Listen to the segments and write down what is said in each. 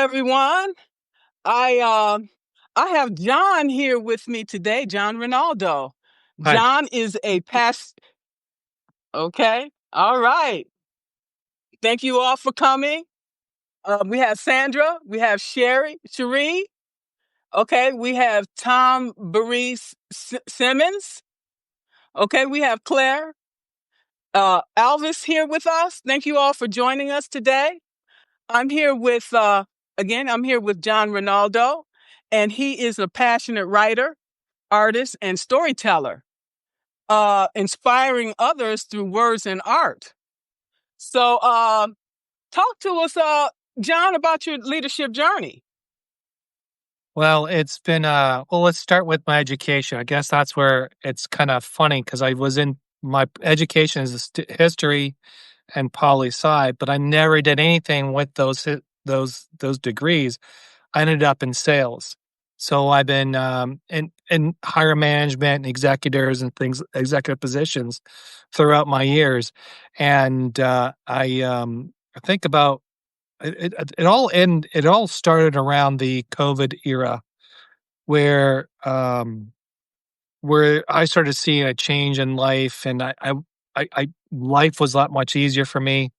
everyone. I I have John here with me today, John Rinaldo. Hi. John is a past. Okay, all right. Thank you all for coming. We have Sandra, we have Cherie. Okay, we have Tom Baris Simmons. Okay, we have Claire. Alvis here with us. Thank you all for joining us today. I'm here with I'm here with John Rinaldo, and he is a passionate writer, artist, and storyteller, inspiring others through words and art. So, talk to us, John, about your leadership journey. Well, it's been, let's start with my education. I guess that's where it's kind of funny because I was in my education is history and poli sci, but I never did anything with those degrees. I ended up in sales. So I've been in higher management and executors and executive positions throughout my years. And I think about it all started around the COVID era where where I started seeing a change in life, and I life was a lot much easier for me.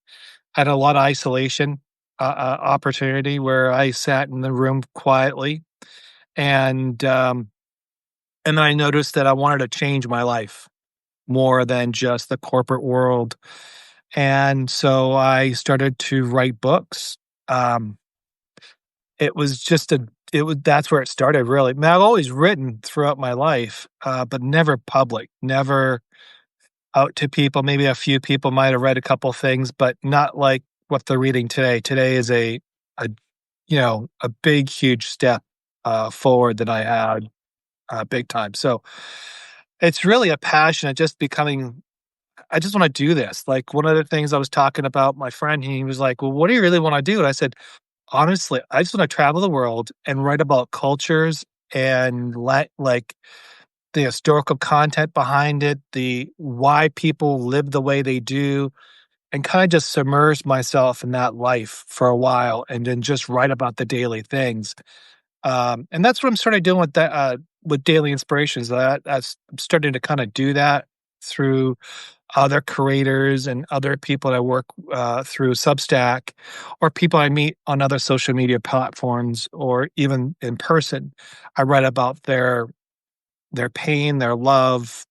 I had a lot of isolation opportunity where I sat in the room quietly, and and I noticed that I wanted to change my life more than just the corporate world, and so I started to write books. Um, It was just a it was that's where it started, really. I mean, I've always written throughout my life, but never public, never out to people. Maybe a few people might have read a couple things, but not like what they're reading today. Today is a a big, huge step forward that I had big time. So it's really a passion of just becoming. I just want to do this. Like one of the things I was talking about, my friend, he was like, "Well, what do you really want to do?" And I said, honestly, I just want to travel the world and write about cultures and let like the historical content behind it, the why people live the way they do, and kind of just submerge myself in that life for a while and then just write about the daily things. And that's what I'm starting doing with that with daily inspirations. I'm starting to kind of do that through other creators and other people that I work through Substack or people I meet on other social media platforms or even in person. I write about their pain, their love,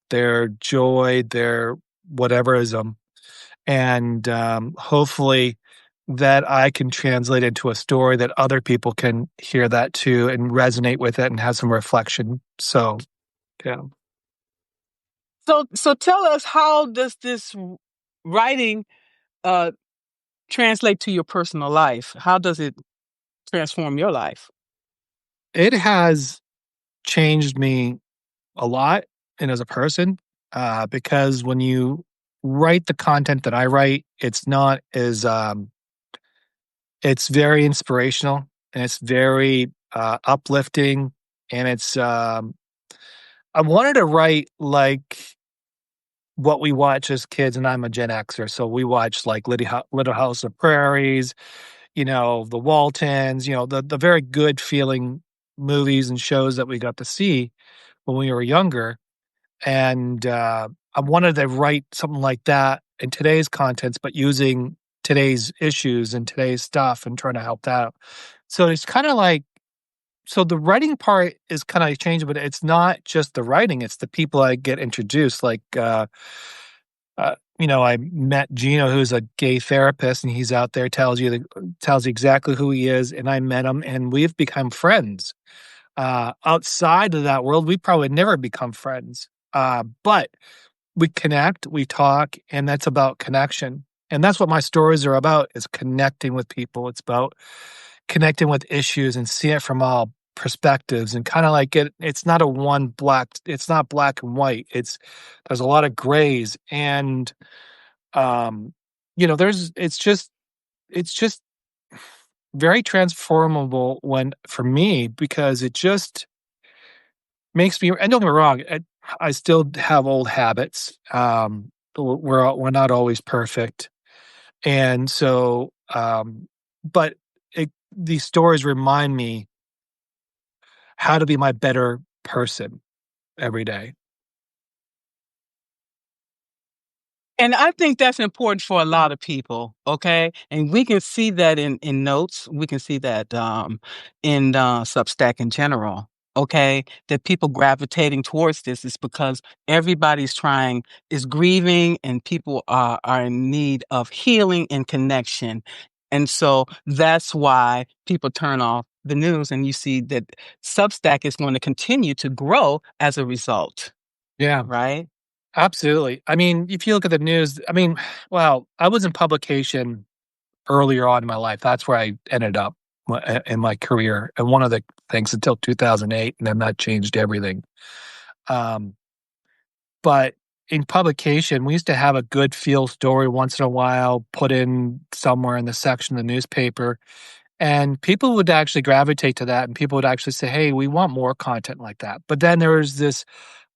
their joy, their whateverism, and hopefully that I can translate into a story that other people can hear that too and resonate with it and have some reflection. So, yeah. So tell us, how does this writing uh, translate to your personal life? How does it transform your life? It has changed me a lot and as a person because when you write the content that I write, it's not as it's very inspirational and it's very uplifting and it's I wanted to write like what we watch as kids, and I'm a Gen Xer, so we watched like Little House of Prairies, the Waltons, the very good feeling movies and shows that we got to see when we were younger. And I wanted to write something like that in today's contents, but using today's issues and today's stuff and trying to help that out. So it's kind of like, so the writing part is kind of changed, but it's not just the writing; it's the people I get introduced. Like, I met Gino, who's a gay therapist, and he's out there tells you exactly who he is, and I met him, and we've become friends. Outside of that world, we probably never become friends. But we connect, we talk, and that's about connection. And that's what my stories are about, is connecting with people. It's about connecting with issues and seeing it from all perspectives and kind of like it's not it's not black and white. There's a lot of grays and it's just very transformable when for me because it just makes me, and don't get me wrong, I still have old habits. We're not always perfect, and so but these stories remind me how to be my better person every day. And I think that's important for a lot of people, okay? And we can see that in notes. We can see that in Substack in general, okay? That people gravitating towards this is because everybody's trying is grieving, and people are in need of healing and connection. And so that's why people turn off the news, and you see that Substack is going to continue to grow as a result, Yeah, right? absolutely. I mean, if you look at the news, I mean, well, I was in publication earlier on in my life. That's where I ended up in my career. And one of the things until 2008, and then that changed everything. Um, but in publication, we used to have a good feel story once in a while put in somewhere in the section of the newspaper. And people would actually gravitate to that. And people would actually say, hey, we want more content like that. But then there was this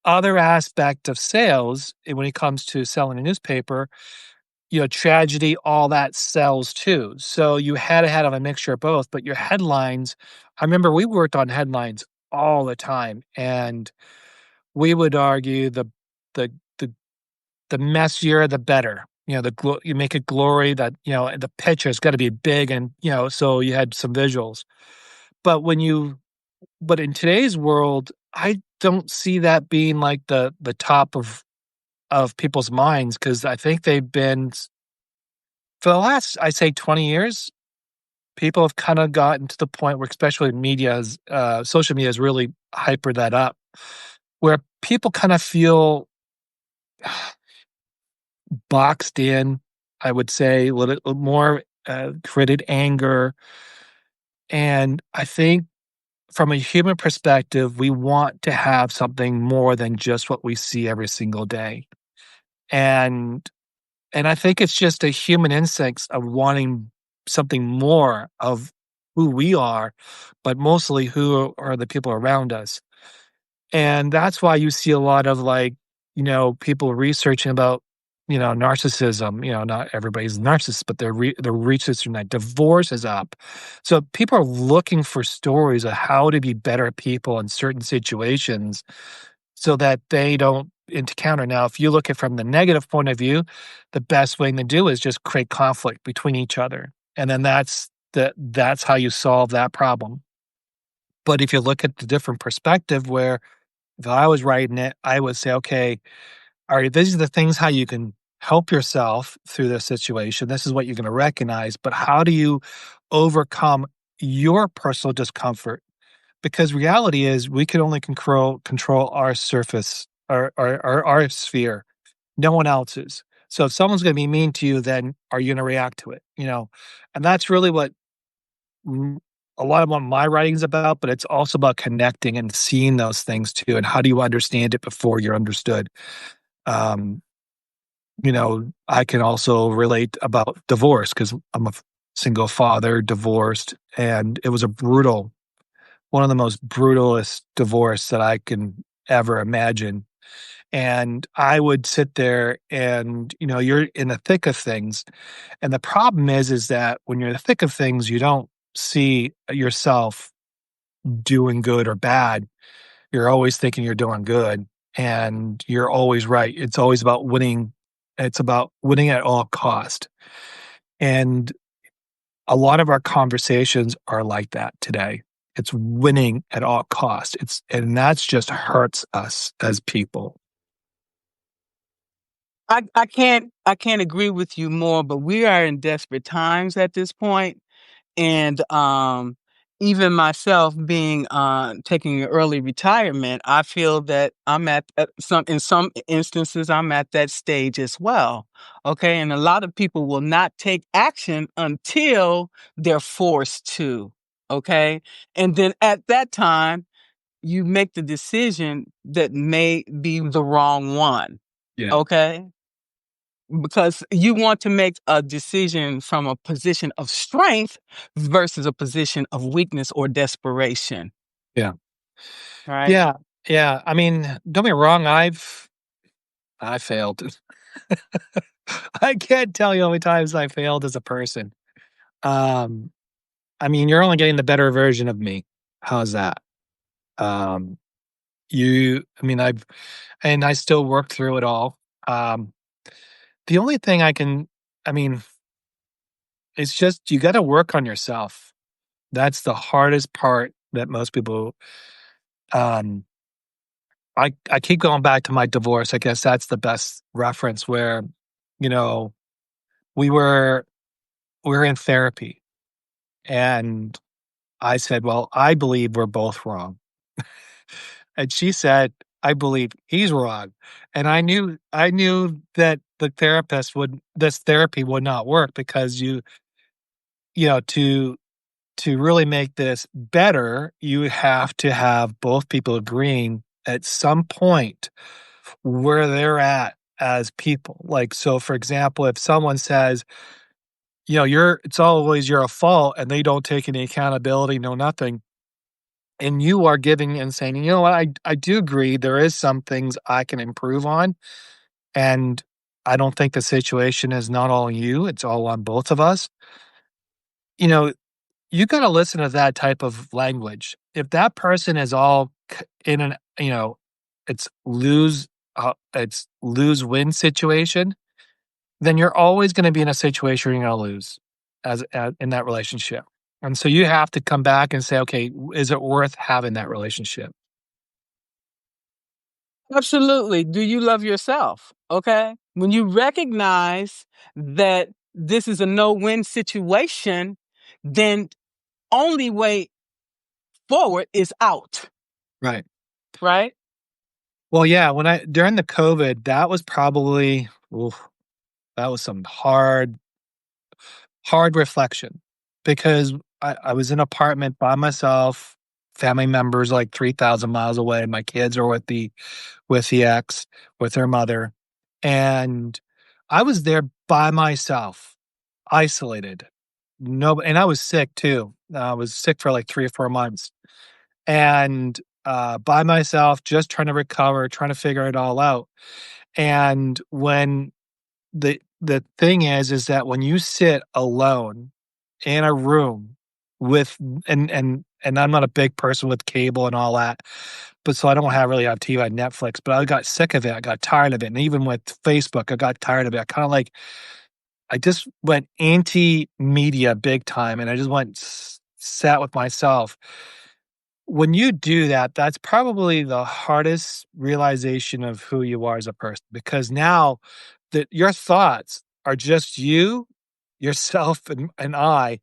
other aspect of sales when it comes to selling a newspaper, tragedy, all that sells too. So you had to have a mixture of both. But your headlines, I remember we worked on headlines all the time, and we would argue the the the messier the better. You make it glory that the picture's got to be big, and so you had some visuals. But but in today's world, I don't see that being like the top of people's minds, because I think they've been for the last, I say, 20 years, people have kind of gotten to the point where, especially social media has really hypered that up, where people kind of feel boxed in, I would say, a little more created anger. And I think from a human perspective, we want to have something more than just what we see every single day. And And I think it's just a human instinct of wanting something more of who we are, but mostly who are the people around us. And that's why you see a lot of, like, people researching about, narcissism. Not everybody's a narcissist, but they're researching that. Divorce is up. So people are looking for stories of how to be better people in certain situations so that they don't encounter. Now, if you look at from the negative point of view, the best thing to do is just create conflict between each other. And then that's how you solve that problem. But if you look at the different perspective, where if I was writing it, I would say, okay, all right, these are the things how you can help yourself through this situation. This is what you're going to recognize, but how do you overcome your personal discomfort? Because reality is we can only control our surface, our sphere, no one else's. So if someone's going to be mean to you, then are you going to react to it? And that's really what mm, a lot of what my writing is about. But it's also about connecting and seeing those things too. And how do you understand it before you're understood? Um, I can also relate about divorce because I'm a single father, divorced, and it was one of the most brutalest divorce that I can ever imagine. And I would sit there and, you're in the thick of things. And the problem is that when you're in the thick of things, you don't see yourself doing good or bad. You're always thinking you're doing good, and you're always right. It's always about winning. It's about winning at all cost. And a lot of our conversations are like that today. It's winning at all cost. And that's just hurts us as people. I can't agree with you more, but we are in desperate times at this point. And even myself being taking an early retirement, I feel that I'm at some instances I'm at that stage as well. Okay. And a lot of people will not take action until they're forced to. Okay. And then at that time, you make the decision that may be the wrong one. Yeah. Okay, because you want to make a decision from a position of strength versus a position of weakness or desperation, Yeah. right? Yeah. Yeah. I mean, don't get me wrong. I failed. I can't tell you how many times I failed as a person. Um, I mean, you're only getting the better version of me. How's that? Um, I mean, I still work through it all. Um, the only thing I mean, it's just you got to work on yourself. That's the hardest part that most people, um, I keep going back to my divorce. I guess that's the best reference where, you know, we were we were in therapy and I said, "Well, I believe we're both wrong." And she said, "I believe he's wrong." And I knew that this therapy would not work because you know, to really make this better, you have to have both people agreeing at some point where they're at as people. Like, so for example, if someone says, it's always your fault and they don't take any accountability, no nothing, and you are giving and saying, you know what, I do agree there is some things I can improve on. And I don't think the situation is not all you, it's all on both of us. You know, you gotta listen to that type of language. If that person is all in an, it's lose-win situation, then you're always gonna be in a situation where you're gonna lose in that relationship. And so you have to come back and say, "Okay, is it worth having that relationship?" Absolutely. Do you love yourself? Okay. When you recognize that this is a no-win situation, then only way forward is out, Right. right? Well, yeah, when I during the COVID, that was probably oof, that was some hard reflection because I was in an apartment by myself, family members like 3,000 miles away. My kids are with the ex, with their mother. And I was there by myself, isolated. No, and I was sick too. I was sick for like 3 or 4 months. And by myself, just trying to recover, trying to figure it all out. And when the thing is that when you sit alone in a room with and I'm not a big person with cable and all that, but so I don't really have TV on Netflix, but I got sick of it, I got tired of it, and even with Facebook, I got tired of it. I just went anti-media big time, and I just went sat with myself. When you do that, that's probably the hardest realization of who you are as a person because now that your thoughts are just you, yourself, and I,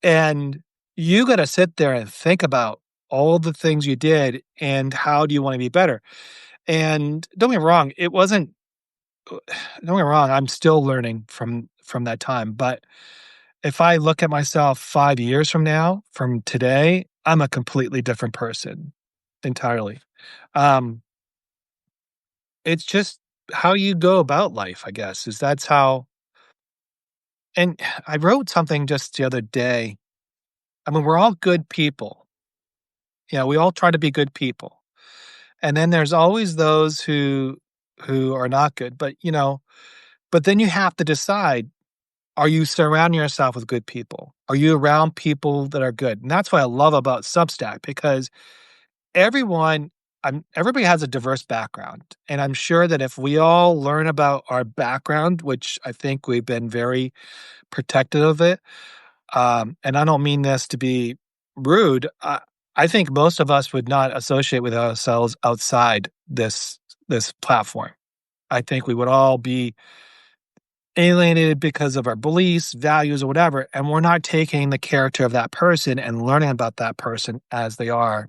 and you got to sit there and think about all the things you did and how do you want to be better. And don't get me wrong, it wasn't. Don't get me wrong, I'm still learning from that time. But if I look at myself 5 years from now, from today, I'm a completely different person entirely. Um, it's just how you go about life, I guess, is that's how and I wrote something just the other day. I mean, we're all good people. Yeah, we all try to be good people. And then there's always those who are not good. But then you have to decide, are you surrounding yourself with good people? Are you around people that are good? And that's what I love about Substack because everyone everybody has a diverse background. And I'm sure that if we all learn about our background, which I think we've been very protective of it, and I don't mean this to be rude. I think most of us would not associate with ourselves outside this platform. I think we would all be alienated because of our beliefs, values, or whatever, and we're not taking the character of that person and learning about that person as they are.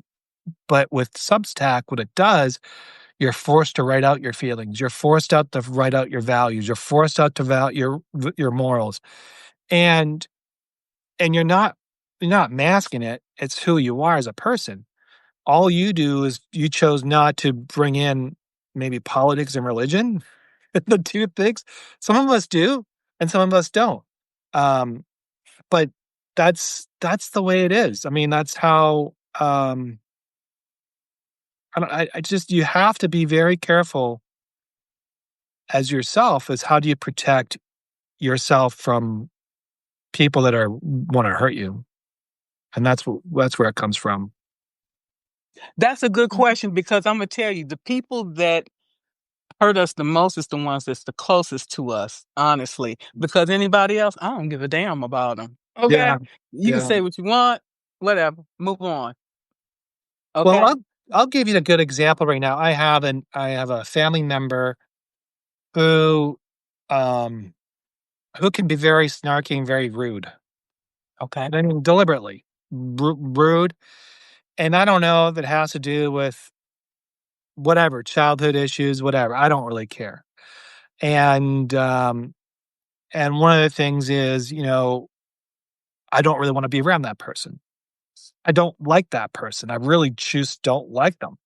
But with Substack, what it does, you're forced to write out your feelings. You're forced out to write out your values. You're forced out to your morals, and you're not masking it. It's who you are as a person. All you do is you chose not to bring in maybe politics and religion, the two things. Some of us do, and some of us don't. Um, but that's the way it is. I mean, that's how. I just you have to be very careful as yourself. As how do you protect yourself from people that are want to hurt you? and that's where it comes from. That's a good question because I'm gonna tell you the people that hurt us the most is the ones that's the closest to us, honestly. Because anybody else, I don't give a damn about them. Yeah, Okay, you can yeah. say what you want, whatever. Move on. Well, Okay. I'll give you a good example right now. I have a family member who um who can be very snarky and very rude. Okay. I mean, deliberately rude. And I don't know if it has to do with whatever childhood issues, whatever. I don't really care. And and one of the things is, I don't really want to be around that person. I don't like that person. I really just don't like them.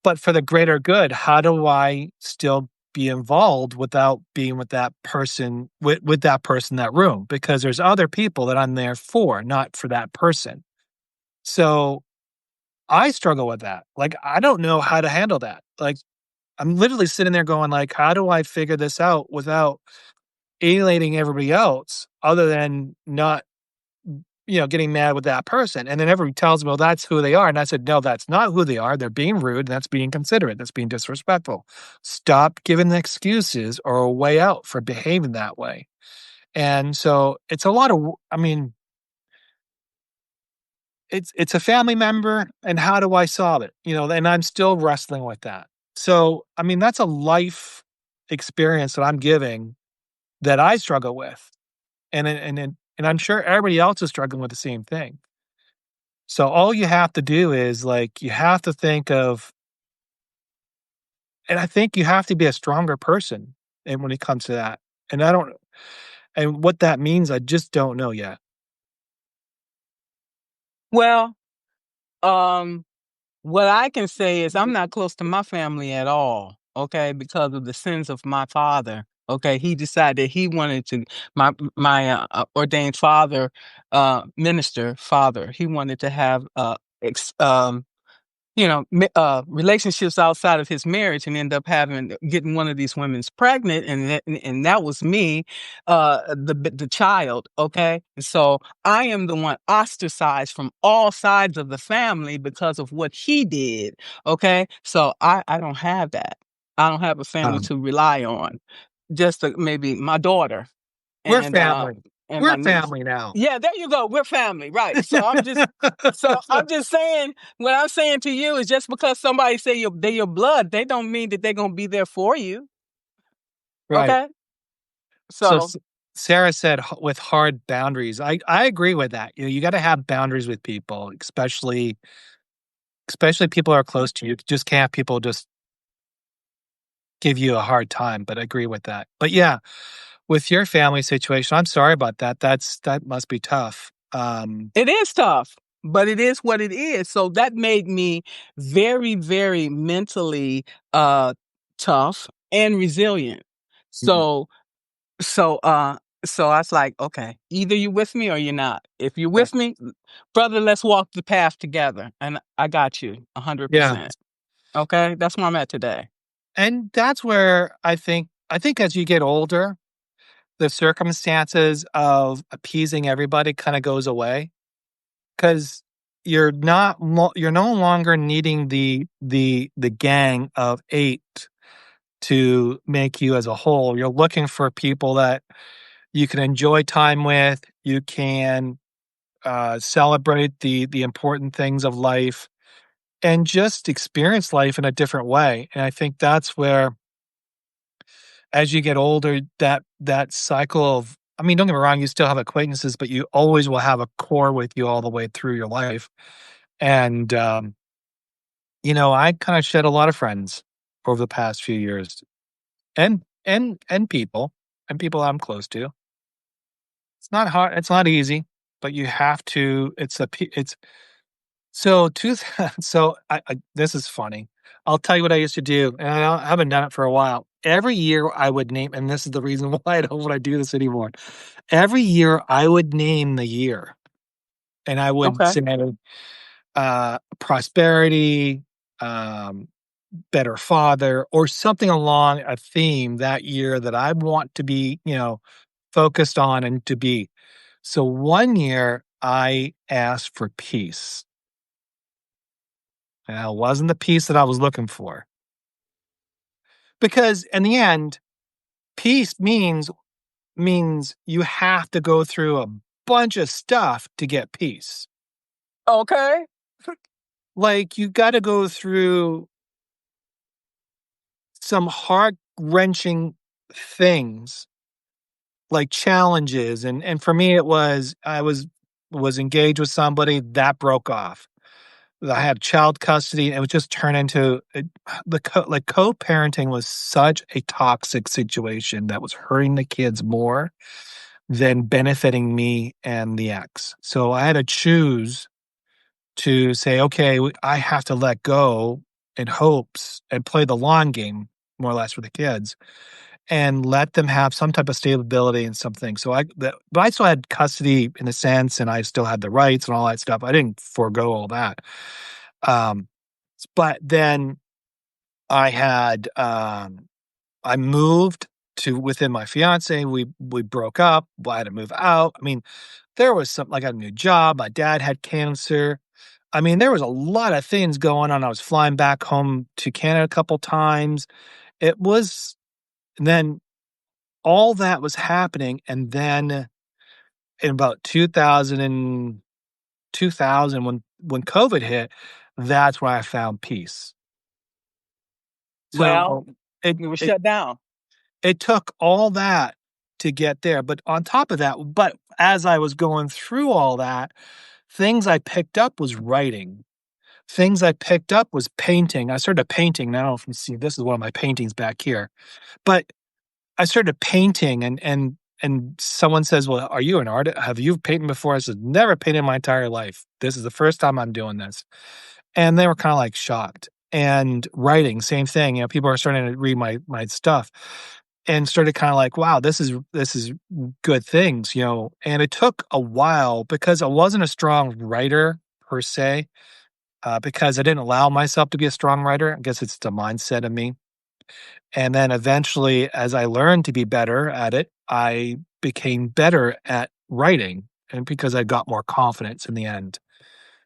But for the greater good, how do I still be involved without being with that person, with that person in that room? Because there's other people that I'm there for, not for that person. So I struggle with that. Like, I don't know how to handle that. Like, I'm literally sitting there going, like, how do I figure this out without alienating everybody else other than not, getting mad with that person? And then everybody tells me, well, that's who they are. And I said, no, that's not who they are. They're being rude. And that's being considerate. That's being disrespectful. Stop giving excuses or a way out for behaving that way. And so it's a lot of, I mean, it's a family member, and how do I solve it? And I'm still wrestling with that. So, I mean, that's a life experience that I'm giving that I struggle with, and I'm sure everybody else is struggling with the same thing. So all you have to do is, like, you have to think of, and I think you have to be a stronger person, and when it comes to that, and I don't, and what that means, I just don't know yet. Well, um, what I can say is I'm not close to my family at all. Okay, because of the sins of my father. Okay, he decided he wanted to ordained father, minister father. He wanted to have relationships outside of his marriage and end up getting one of these women's pregnant, and that was me, the child. Okay, and so I am the one ostracized from all sides of the family because of what he did. Okay, so I don't have that. I don't have a family Um, to rely on. Just maybe my daughter we're and uh family. and my We're niece. family now. Yeah, there you go. We're family, right? So I'm just saying what I'm saying to you is just because somebody say they're your blood, they don't mean that they're gonna be there for you. Right. Okay, So so Sarah said with hard boundaries. I agree with that. You got to have boundaries with people, especially people who are close to you. You just can't have people just give you a hard time. But I agree with that. But yeah, with your family situation, I'm sorry about that. That must be tough. it is tough, but it is what it is. So that made me very, very mentally tough and resilient. Mhm. So So, uh, so I was like, okay, either you with me or you're not. If you're Yeah, with me, brother, let's walk the path together. And I got you hundred yeah, percent. Okay, that's where I'm at today. and that's where I think as you get older, the circumstances of appeasing everybody kind of goes away. 'Cause you're no longer needing the gang of 8 to make you as a whole. You're looking for people that you can enjoy time with, you can, celebrate the important things of life, and just experience life in a different way, and I think that's where, as you get older, that cycle of, I mean, don't get me wrong, you still have acquaintances, but you always will have a core with you all the way through your life, and, I kinda shed a lot of friends over the past few years, and people I'm close to. It's not hard, it's not easy, but you have to, it's so two so I this is funny. I'll tell you what I used to do, and I haven't done it for a while. Every year I would name, and this is the reason why I don't wanna do this anymore. Every year I would name the year, and I would Okay. say, prosperity, um better father, or something along a theme that year that I want to be, focused on and to be. So one year I asked for peace. And it wasn't the peace that I was looking for. Because in the end, peace means you have to go through a bunch of stuff to get peace. Okay. Like, you gotta go through some heart-wrenching things, like challenges, and for me, it was I was engaged with somebody, that broke off. I had child custody, and it would just turn into co-parenting was such a toxic situation that was hurting the kids more than benefiting me and the ex. So I had to choose to say, "Okay, I have to let go in hopes and play the long game more or less for the kids and let them have some type of stability and something." So but I still had custody in a sense, and I still had the rights and all that stuff. I didn't forego all that. Um, but then I had, I moved to within my fiance. We broke up. I had to move out. I mean, there was some, like, I got a new job. My dad had cancer. I mean, there was a lot of things going on. I was flying back home to Canada a couple times. It was then all that was happening, and then in about 2000 when COVID hit, that's where I found peace. Well, So, it we were it shut down. it took all that to get there, but on top of that but as I was going through all that, things I picked up was writing. Things I picked up was painting. I started painting. Now I don't know if you see, this is one of my paintings back here. But I started painting, and someone says, "Well, are you an artist? Have you painted before?" I said, "Never painted in my entire life. This is the first time I'm doing this." And they were kinda, like, shocked. And writing, same thing, people are starting to read my stuff and started kinda like, "Wow, this is good things," and it took a while because I wasn't a strong writer per se, because I didn't allow myself to be a strong writer. I guess it's the mindset of me. And then eventually, as I learned to be better at it, I became better at writing, and because I got more confidence in the end.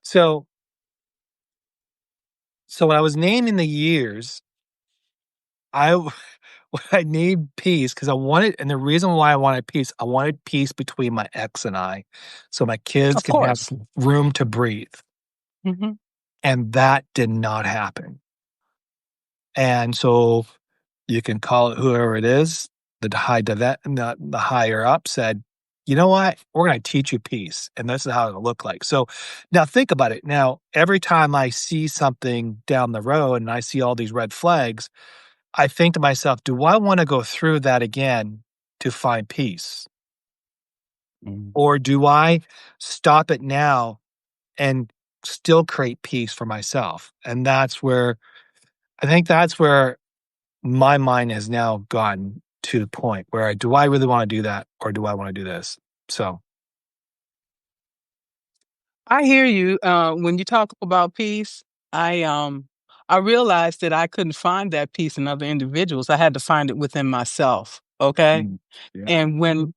So so when I was naming the years, I w when I named peace because I wanted, and the reason why I wanted peace between my ex and I, so my kids Of can have course. room to breathe, Mhm. and that did not happen. And so you can call it whoever it is, the higher up said, "You know what? We're gonna teach you peace, and this is how it'll look like." So, now think about it. Now, every time I see something down the road and I see all these red flags, I think to myself, "Do I wanna go through that again to find peace? Mm. Or do I stop it now and still create peace for myself?" And that's where my mind has now gotten to the point where do I really wanna do that or do I wanna do this? So, I hear you. When you talk about peace, I um I realized that I couldn't find that peace in other individuals. I had to find it within myself. Okay. mm, yeah. And when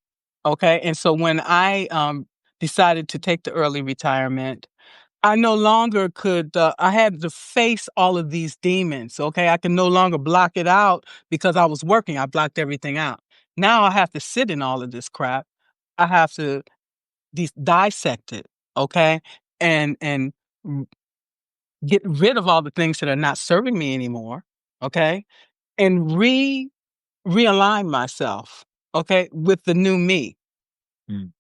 okay, and so when I decided to take the early retirement, I no longer could I had to face all of these demons. Okay. I can no longer block it out because I was working. I blocked everything out. Now I have to sit in all of this crap. I have to dissect it, okay, and r- get rid of all the things that are not serving me anymore, okay, and realign myself, okay, with the new me Mm,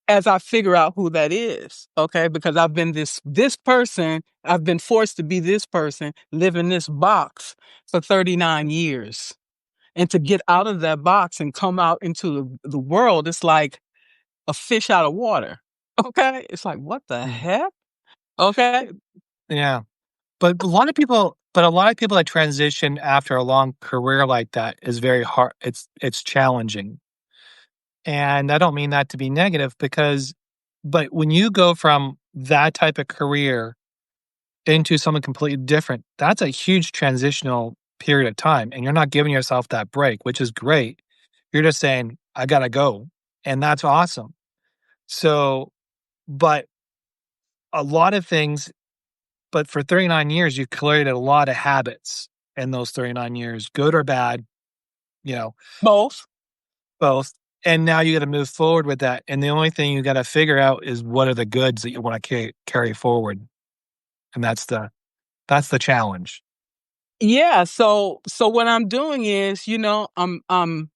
as I figure out who that is, okay, because I've been this person, I've been forced to be this person, live in this box for 39 years. And to get out of that box and come out into the world, it's like a fish out of water. Okay? It's like, what the mm, heck? Okay. yeah. But a lot of people that transition after a long career like that is very hard. It's challenging. And I don't mean that to be negative but when you go from that type of career into something completely different, that's a huge transitional period of time, and you're not giving yourself that break, which is great. You're just saying, "I gotta go," and that's awesome. So, but a lot of things but for 39 years, you've created a lot of habits in those 39 years, good or bad, you know, Both. both. And now you gotta move forward with that, and the only thing you gotta figure out is what are the goods that you wanna carry forward, and that's the challenge. Yeah. So what I'm doing is, I'm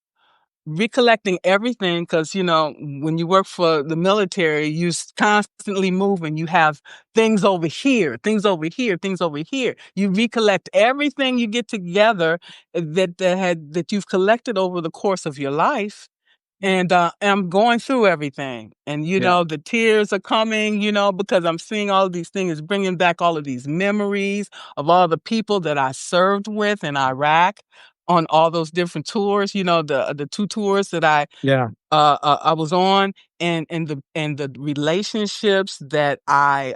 recollecting everything because when you work for the military, constantly moving. You have things over here, things over here, things over here. You recollect everything you get together that you've collected over the course of your life. And I'm going through everything, and Yeah, the tears are coming, because I'm seeing all of these things, bringing back all of these memories of all the people that I served with in Iraq on all those different tours. The two tours that yeah, I was on, and the relationships that I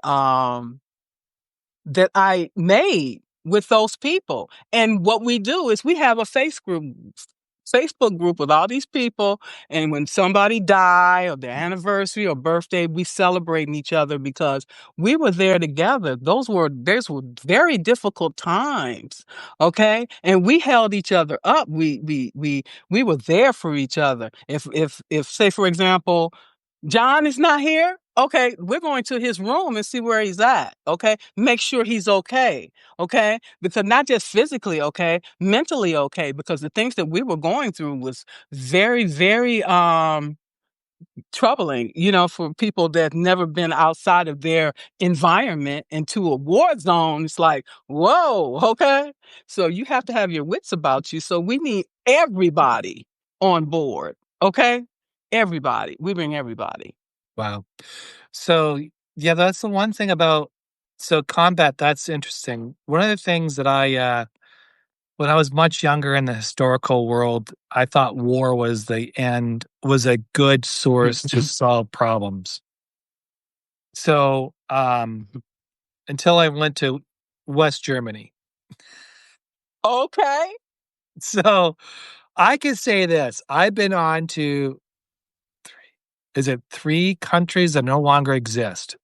made with those people. And what we do is we have a Facebook group with all these people, and when somebody die or their anniversary or birthday, we celebrating each other because we were there together. Those were very difficult times, okay? And we held each other up. We were there for each other. If say for example, John is not here. Okay, we're going to his room and see where he's at. Okay, make sure he's okay. Okay, because not just physically okay, mentally okay. Because the things that we were going through was very, very troubling. For people that never been outside of their environment into a war zone. It's like, whoa. Okay, so you have to have your wits about you. So we need everybody on board. Okay, everybody. We bring everybody. wow. So, yeah, that's the one thing about combat, that's interesting. One of the things that when I was much younger in the historical world, I thought war was the end was a good source to solve problems. So, until I went to West Germany. Okay. So, I can say this, I've been on to 3 is it 3 countries that no longer exist?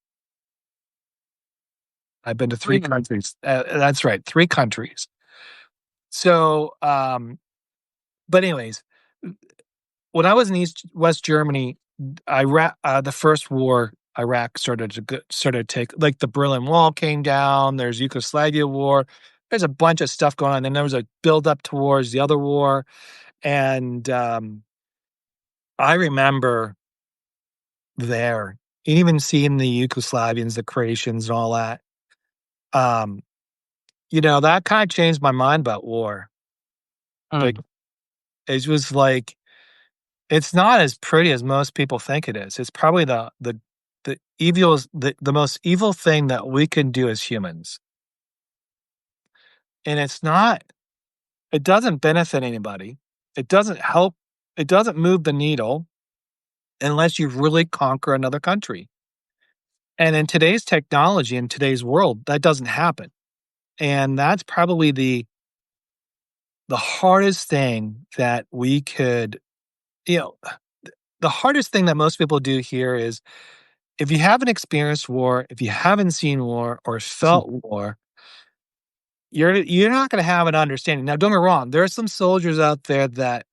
I've been to 3 Mm. countries. That's right, 3 countries. So, but anyways, when I was in West Germany, the first war, Iraq started to take like the Berlin Wall came down. There's Yugoslavia war. There's a bunch of stuff going on, and there was a build up towards the other war. And I remember there, even seeing the Yugoslavians, the Croatians, and all that. Um, that kind of changed my mind about war. Like Mm. it was like it's not as pretty as most people think it is. It's probably the most evil thing that we can do as humans. And it doesn't benefit anybody. It doesn't help, it doesn't move the needle unless you really conquer another country. And in today's technology, in today's world, that doesn't happen. And that's probably the hardest thing that we could, you know, the hardest thing that most people do here is if you haven't experienced war, if you haven't seen war or felt war, you're not gonna have an understanding. Now, don't get me wrong, there are some soldiers out there that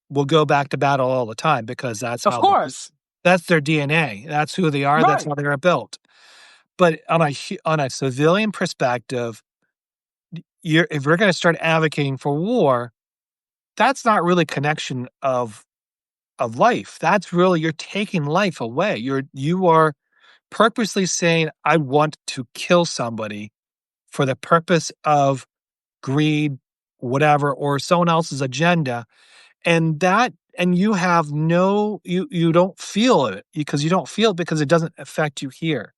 will go back to battle all the time because Of course. that's their DNA. That's who they are, that's Right. how they are built. But on a civilian perspective, you're if we're gonna start advocating for war, that's not really connection of life. That's really you're taking life away. You are purposely saying, "I want to kill somebody for the purpose of greed, whatever, or someone else's agenda," and you have you don't feel it because you don't feel it because it doesn't affect you here.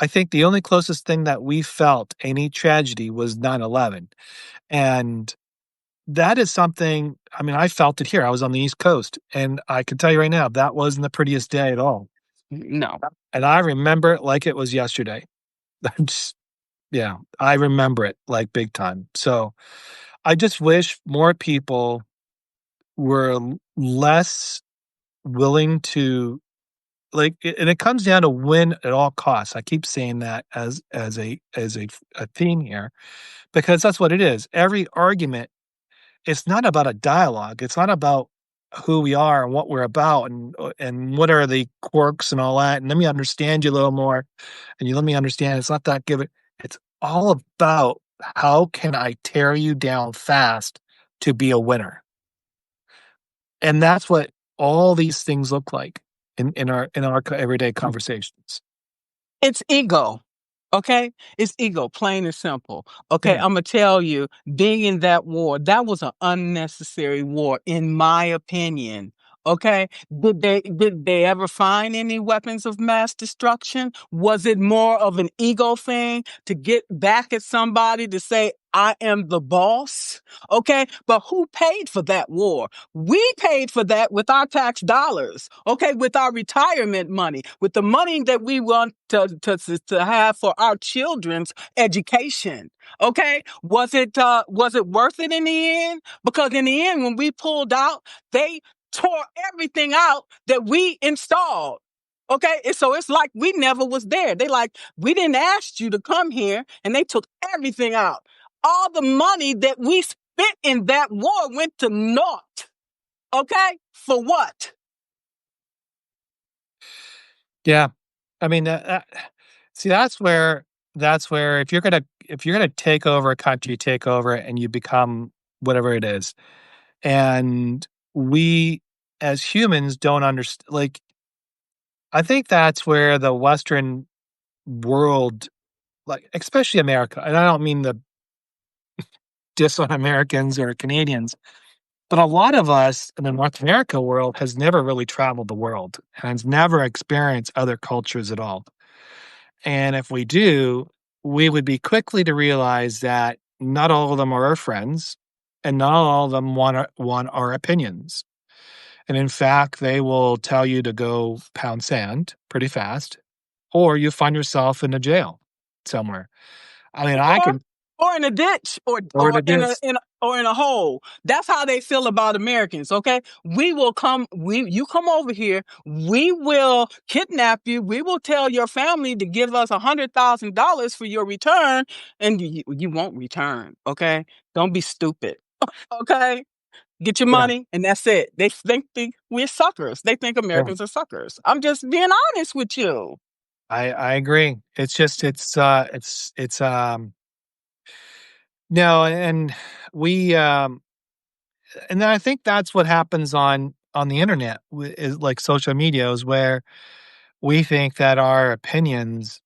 I think the only closest thing that we felt any tragedy was 9/11, and that is something I mean, I felt it here. I was on the East Coast, and I can tell you right now, that wasn't the prettiest day at all, No. and I remember it like it was yesterday. Just yeah, I remember it like big time. So, I just wish more people were less willing to like, and it comes down to win at all costs. I keep saying that as a theme here because that's what it is. Every argument, it's not about a dialogue. It's not about who we are and what we're about and what are the quirks and all that. And let me understand you a little more. And you let me understand it's not that give it. It's all about how can I tear you down fast to be a winner. And that's what all these things look like in our everyday conversations. It's ego. Okay? It's ego, plain and simple. Okay, Yeah. Imma tell you, being in that war, that was an unnecessary war, in my opinion. Okay? Did they ever find any weapons of mass destruction? Was it more of an ego thing to get back at somebody to say, "I am the boss"? Okay? But who paid for that war? We paid for that with our tax dollars, okay, with our retirement money, with the money that we want to have for our children's education. Okay, was it worth it in the end? Because in the end, when we pulled out, they tore everything out that we installed. Okay, and so it's like we never was there. They like we didn't ask you to come here, and they took everything out. All the money that we spent in that war went to naught. Okay? For what? Yeah. I mean, see, that's where if you're gonna take over a country, take over it, and you become whatever it is. And we as humans don't understand. Like, I think that's where the Western world, like especially America, and I don't mean the diss on Americans or Canadians, but a lot of us in the North America world has never really traveled the world and has never experienced other cultures at all. And if we do, we would be quickly to realize that not all of them are our friends and not all of them want our opinions. And in fact, they will tell you to go pound sand pretty fast, or you find yourself in a jail somewhere. I mean, I Or can or in a ditch or or or to in a this. in a or in a hole. That's how they feel about Americans, okay? We will come we you come over here, we will kidnap you, we will tell your family to give us $100,000 for your return, and you won't return, okay? Don't be stupid, okay? Get your Yeah, money, and that's it. They think we're suckers. They think yeah. Americans are suckers. I'm just being honest with you. I agree. It's just it's no, and we and then I think that's what happens on the internet is like social media is where we think that our opinions,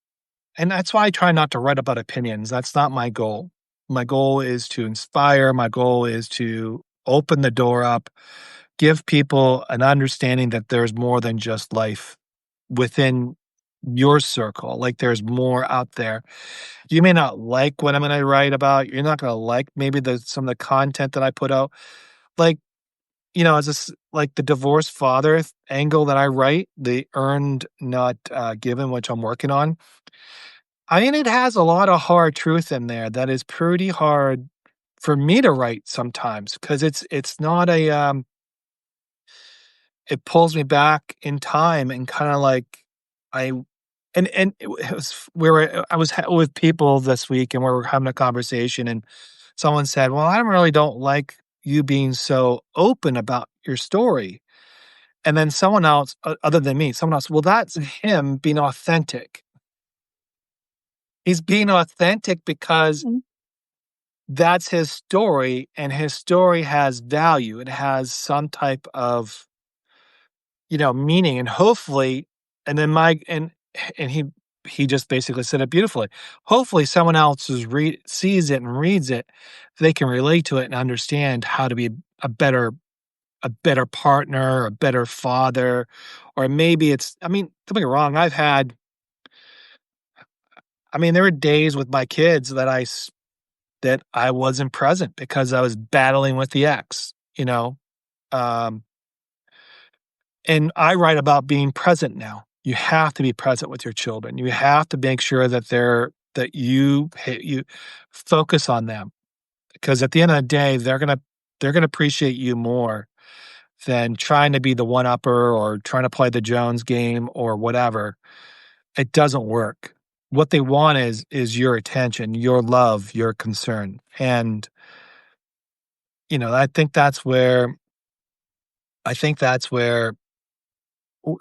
and that's why I try not to write about opinions. That's not my goal. My goal is to inspire. My goal is to open the door up, give people an understanding that there's more than just life within your circle. Like there's more out there. You may not like what I'm going to write about. You're not going to like maybe some of the content that I put out. Like, as like the divorced father angle that I write, the earned not given, which I'm working on. I mean, it has a lot of hard truth in there that is pretty hard for me to write sometimes because it's not it pulls me back in time and kind of like I and it was we were I was with people this week and we were having a conversation and someone said, "Well, I really don't like you being so open about your story." And then someone else, other than me, someone else, "Well, that's him being authentic." He's being authentic because Mhm. that's his story, and his story has value. It has some type of, meaning, and hopefully, and then and he just basically said it beautifully. Hopefully, someone else sees it and reads it, they can relate to it and understand how to be a better a better partner, a better father, or maybe it's. I mean, don't get me wrong. I mean, there were days with my kids that I wasn't present because I was battling with the ex. Um, and I write about being present now. You have to be present with your children. You have to make sure that you focus on them because at the end of the day, they're gonna appreciate you more than trying to be the one upper or trying to play the Jones game or whatever. It doesn't work. What they want is your attention, your love, your concern. And, I think that's where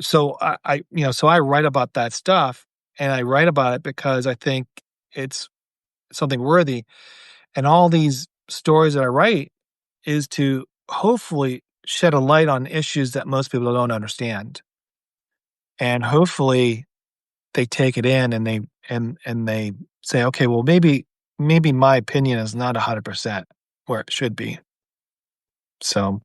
so so I write about that stuff, and I write about it because I think it's something worthy. And all these stories that I write is to hopefully shed a light on issues that most people don't understand. And hopefully they take it in and they say, okay, well maybe my opinion is not 100% where it should be. So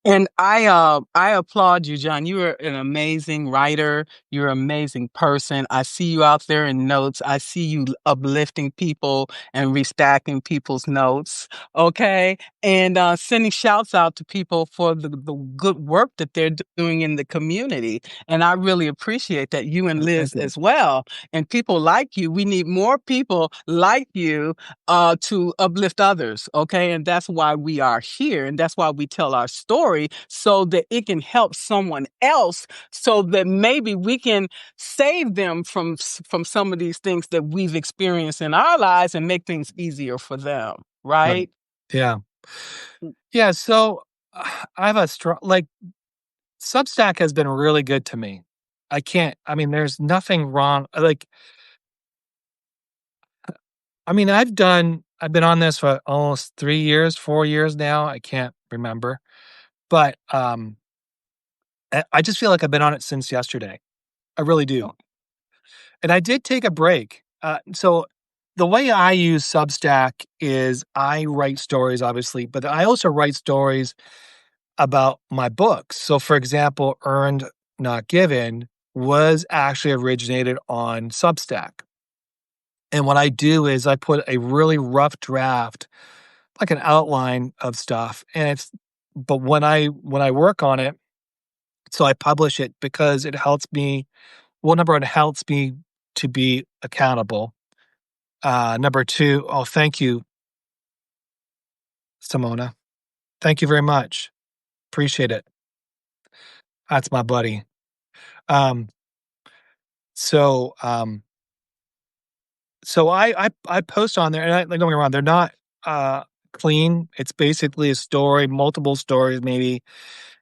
And I applaud you, John. You are an amazing writer. You're an amazing person. I see you out there in notes. I see you uplifting people and restacking people's notes. Okay. And sending shouts out to people for the good work that they're doing in the community. And I really appreciate that, you and Liz thank you. as well. And people like you. We need more people like you to uplift others. Okay. And that's why we are here. And that's why we tell our story, so that it can help someone else, so that maybe we can save them from some of these things that we've experienced in our lives and make things easier for them. Right. Right. Yeah. Yeah. So I have a strong, like, Substack has been really good to me. There's nothing wrong. I've been on this for almost 3 years, 4 years now. I can't remember. But I just feel like I've been on it since yesterday. I really do. And I did take a break. So the way I use Substack is I write stories, obviously, but I also write stories about my books. So, for example, Earned Not Given was actually originated on Substack. And what I do is I put a really rough draft, like an outline of stuff, but when I work on it, so I publish it because it helps me. Well, number one, it helps me to be accountable. Number two, oh, thank you, Simona. Thank you very much. Appreciate it. That's my buddy. Um, so, um, so I post on there, and don't get me wrong, they're not clean. It's basically a story, multiple stories, maybe.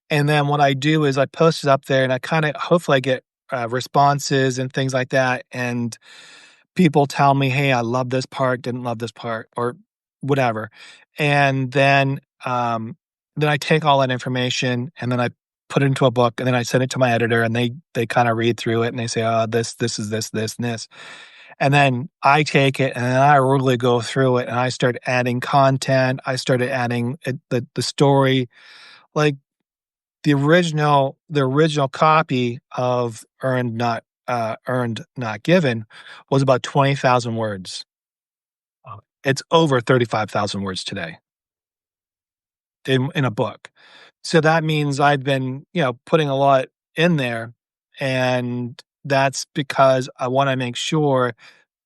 And then what I do is I post it up there, and I kind of hopefully I get responses and things like that. And people tell me, "Hey, I love this part, didn't love this part," or whatever. And then I take all that information and then I put it into a book, and then I send it to my editor, and they kind of read through it, and they say, "Oh, this is this, and this." And then I take it and then I really go through it, and I start adding content. I started adding the story, like the original copy of Earned Not Given was about 20,000 words. It's over 35,000 words today in a book. So that means I've been, putting a lot in there, and that's because I wanna make sure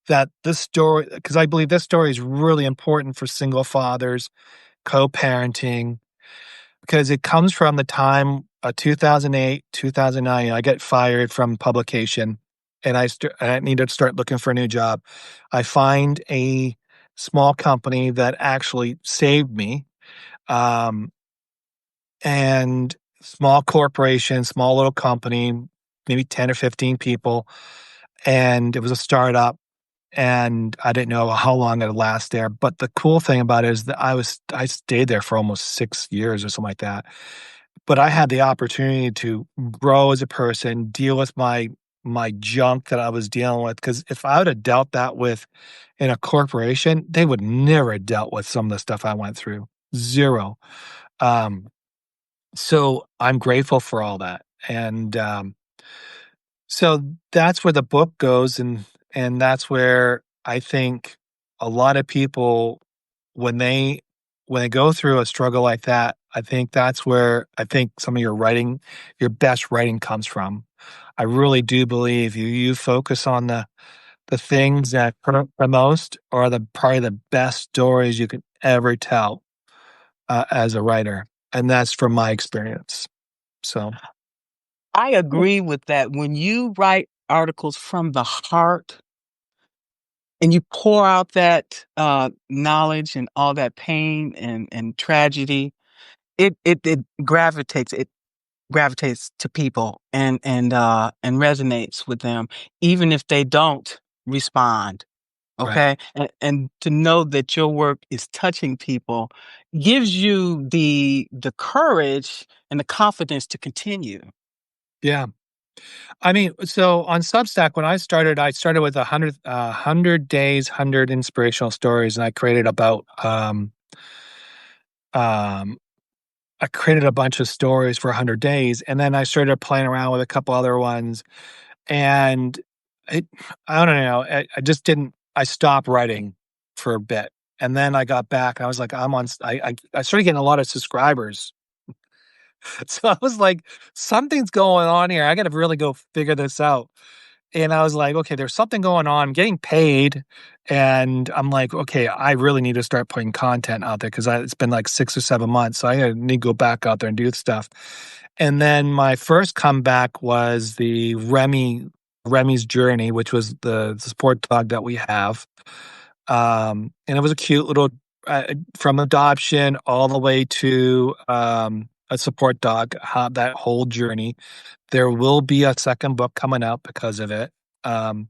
that this story, because I believe this story is really important for single fathers, co-parenting, because it comes from the time, 2008, 2009. I get fired from publication, and I need to start looking for a new job. I find a small company that actually saved me, um, and small corporation, small little company, maybe 10 or 15 people, and it was a startup, and I didn't know how long it'd last there. But the cool thing about it is that I stayed there for almost 6 years or something like that. But I had the opportunity to grow as a person, deal with my junk that I was dealing with. Because if I would have dealt that with in a corporation, they would never have dealt with some of the stuff I went through. 0. Um, so I'm grateful for all that. And so that's where the book goes, and that's where I think a lot of people, when they go through a struggle like that, I think that's where I think some of your best writing comes from. I really do believe you focus on the things that hurt the most are the probably the best stories you could ever tell, as a writer. and that's from my experience. So, I agree with that. When you write articles from the heart and you pour out that knowledge and all that pain and tragedy, it gravitates to people and resonates with them, even if they don't respond. right. Okay, and to know that your work is touching people gives you the courage and the confidence to continue. Yeah. I mean, so on Substack, when I started with 100 days, 100 inspirational stories, and um, I created a bunch of stories for 100 days, and then I started playing around with a couple other ones, and it, I don't know, I just didn't, I stopped writing for a bit, and then I got back, and I was like, I started getting a lot of subscribers. So I was like, something's going on here. I got to really go figure this out. And I was like, okay, there's something going on. I'm getting paid. And I'm like, okay, I really need to start putting content out there because it's been like 6 or 7 months. So I need to go back out there and do stuff. And then my first comeback was the Remy's Journey, which was the support dog that we have. And it was a cute little, from adoption all the way to a support dog, how that whole journey. There will be a second book coming out because of it. Um,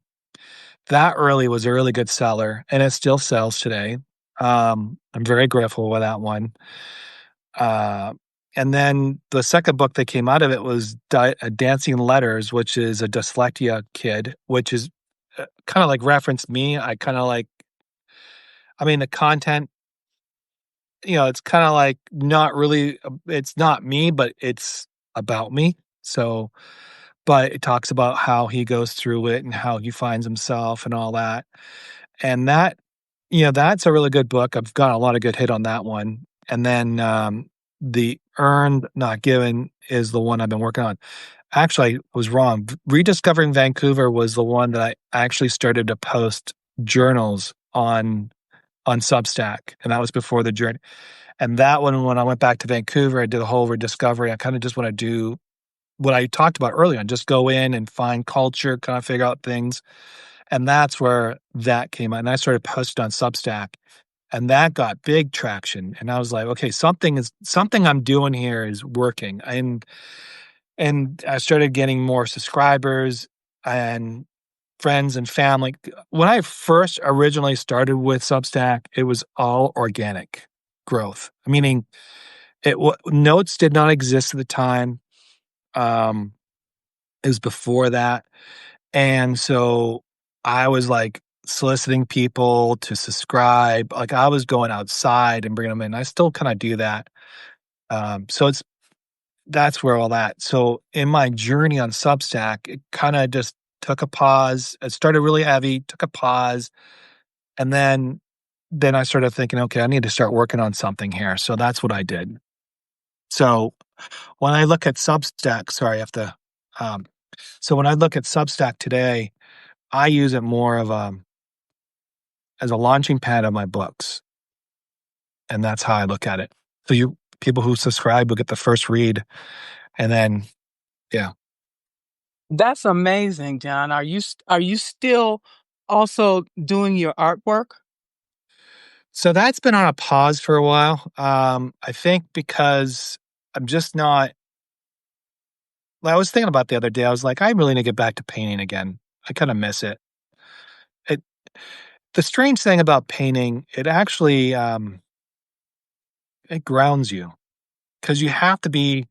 that really was a really good seller, and it still sells today. I'm very grateful with that one. Uh, and then the second book that came out of it was Dancing Letters, which is a dyslexia kid, which is kind of like referenced me. I kind of like, I mean, the content, it's kind of like not really, it's not me, but it's about me. So, but it talks about how he goes through it and how he finds himself and all that. And that's a really good book. I've got a lot of good hit on that one. And then the Earned Not Given is the one I've been working on. Actually, I was wrong. Rediscovering Vancouver was the one that I actually started to post journals on Substack, and that was before the journey. And that one, when I went back to Vancouver, I did a whole rediscovery. I kind of just want to do what I talked about earlier and just go in and find culture, kind of figure out things. And that's where that came out. And I started posting on Substack, and that got big traction. And I was like, okay, something I'm doing here is working. And I started getting more subscribers and friends and family. When I first originally started with Substack, it was all organic growth, meaning notes did not exist at the time. Um, it was before that. And so I was like soliciting people to subscribe. Like I was going outside and bringing them in. I still kind of do that. So that's where all that. So in my journey on Substack, it kind of just took a pause. It started really heavy, took a pause, and then I started thinking, okay, I need to start working on something here. So that's what I did. So when I look at Substack, sorry, I have to. Um, so when I look at Substack today, I use it more of as a launching pad of my books, and that's how I look at it. So you people who subscribe will get the first read, and then yeah. That's amazing, John. Are you still also doing your artwork? So that's been on a pause for a while. I think because I'm just not. Well, I was thinking about the other day. I was like, I really need to get back to painting again. I kind of miss it. It the strange thing about painting, it actually it grounds you because you have to be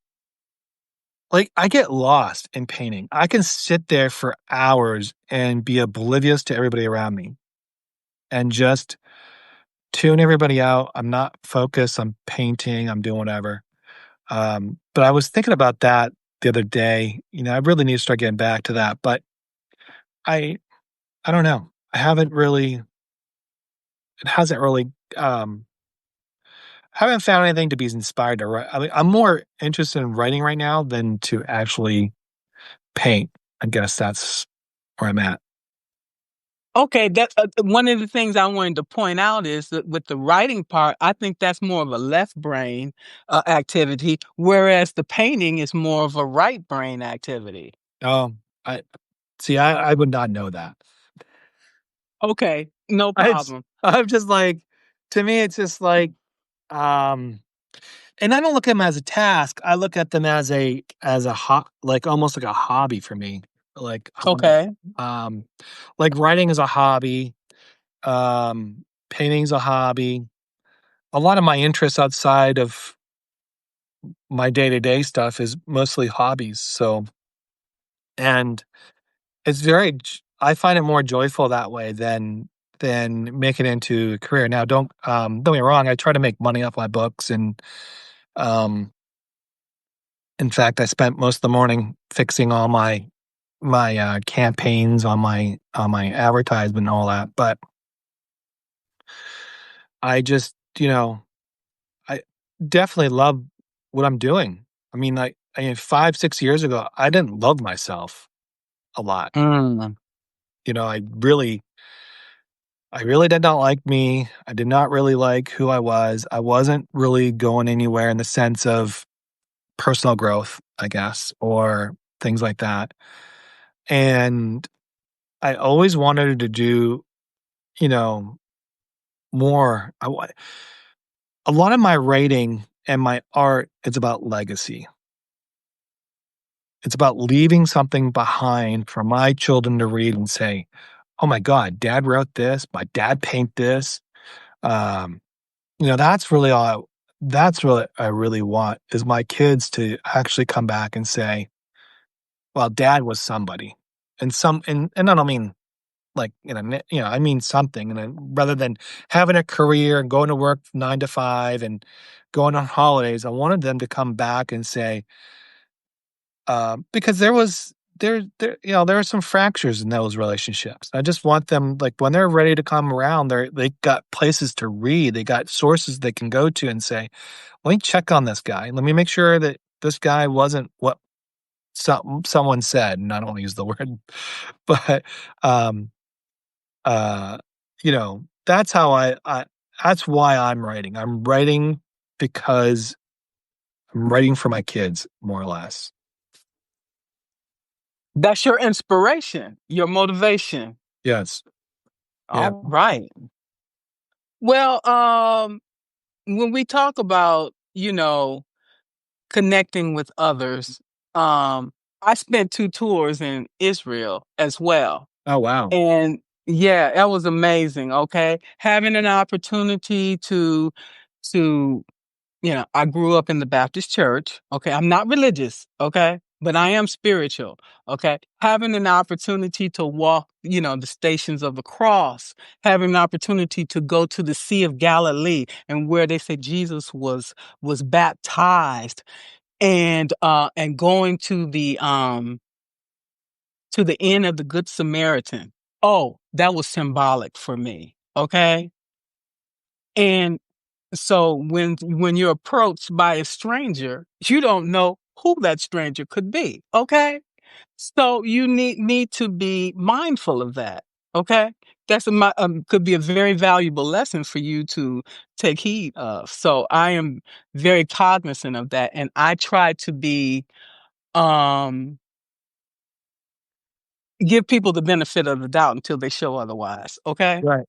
like I get lost in painting. I can sit there for hours and be oblivious to everybody around me and just tune everybody out. I'm not focused. I'm painting. I'm doing whatever. But I was thinking about that the other day. I really need to start getting back to that. But I I don't know. I haven't really. It hasn't really. Haven't found anything to be inspired to write. I mean, I'm more interested in writing right now than to actually paint. I guess that's where I'm at. Okay, that one of the things I wanted to point out is that with the writing part, I think that's more of a left brain activity, whereas the painting is more of a right brain activity. Oh, I see, I would not know that. Okay, no I problem. I'm just like, to me, it's just like, um and I don't look at them as a task. I look at them as a like almost like a hobby for me. Like Okay. um like writing is a hobby, painting's a hobby. A lot of my interests outside of my day-to-day stuff is mostly hobbies. So, and it's I find it more joyful that way than make it into a career. Now don't get me wrong, I try to make money off my books, and um in fact, I spent most of the morning fixing all my campaigns on my advertisement and all that, but I just, I definitely love what I'm doing. I mean, 5, 6 years ago, I didn't love myself a lot. Mm. You know, I really did not like me. I did not really like who I was. I wasn't really going anywhere in the sense of personal growth, I guess, or things like that. And I always wanted to do, you know, more. A lot of my writing and my art is about legacy. It's about leaving something behind for my children to read and say, "Oh my god, dad wrote this, my dad painted this." Um, that's really that's really I really want is my kids to actually come back and say, "Well, dad was somebody." And I don't mean like, I mean something, and then rather than having a career and going to work 9 to 5 and going on holidays, I wanted them to come back and say, because there were some fractures in those relationships. I just want them, like, when they're ready to come around, they got places to read, they got sources they can go to and say, "Let me check on this guy. Let me make sure that this guy wasn't what someone said," and I don't wanna use the word, but, um Uh, that's how that's why I'm writing. I'm writing because I'm writing for my kids, more or less. That's your inspiration, your motivation. Yes. Yeah. All right. Well, when we talk about, connecting with others, um, I spent 2 tours in Israel as well. Oh, wow. And yeah, that was amazing, okay? Having an opportunity to I grew up in the Baptist church, okay? I'm not religious, okay? But I am spiritual, okay? Having an opportunity to walk, the stations of the cross, having an opportunity to go to the Sea of Galilee and where they say Jesus was baptized, and going to the inn of the Good Samaritan. Oh, that was symbolic for me, okay? And so when you're approached by a stranger, you don't know who that stranger could be, okay? So you need to be mindful of that, okay? Could be a very valuable lesson for you to take heed of. So I am very cognizant of that, and I try to be um give people the benefit of the doubt until they show otherwise, okay? Right.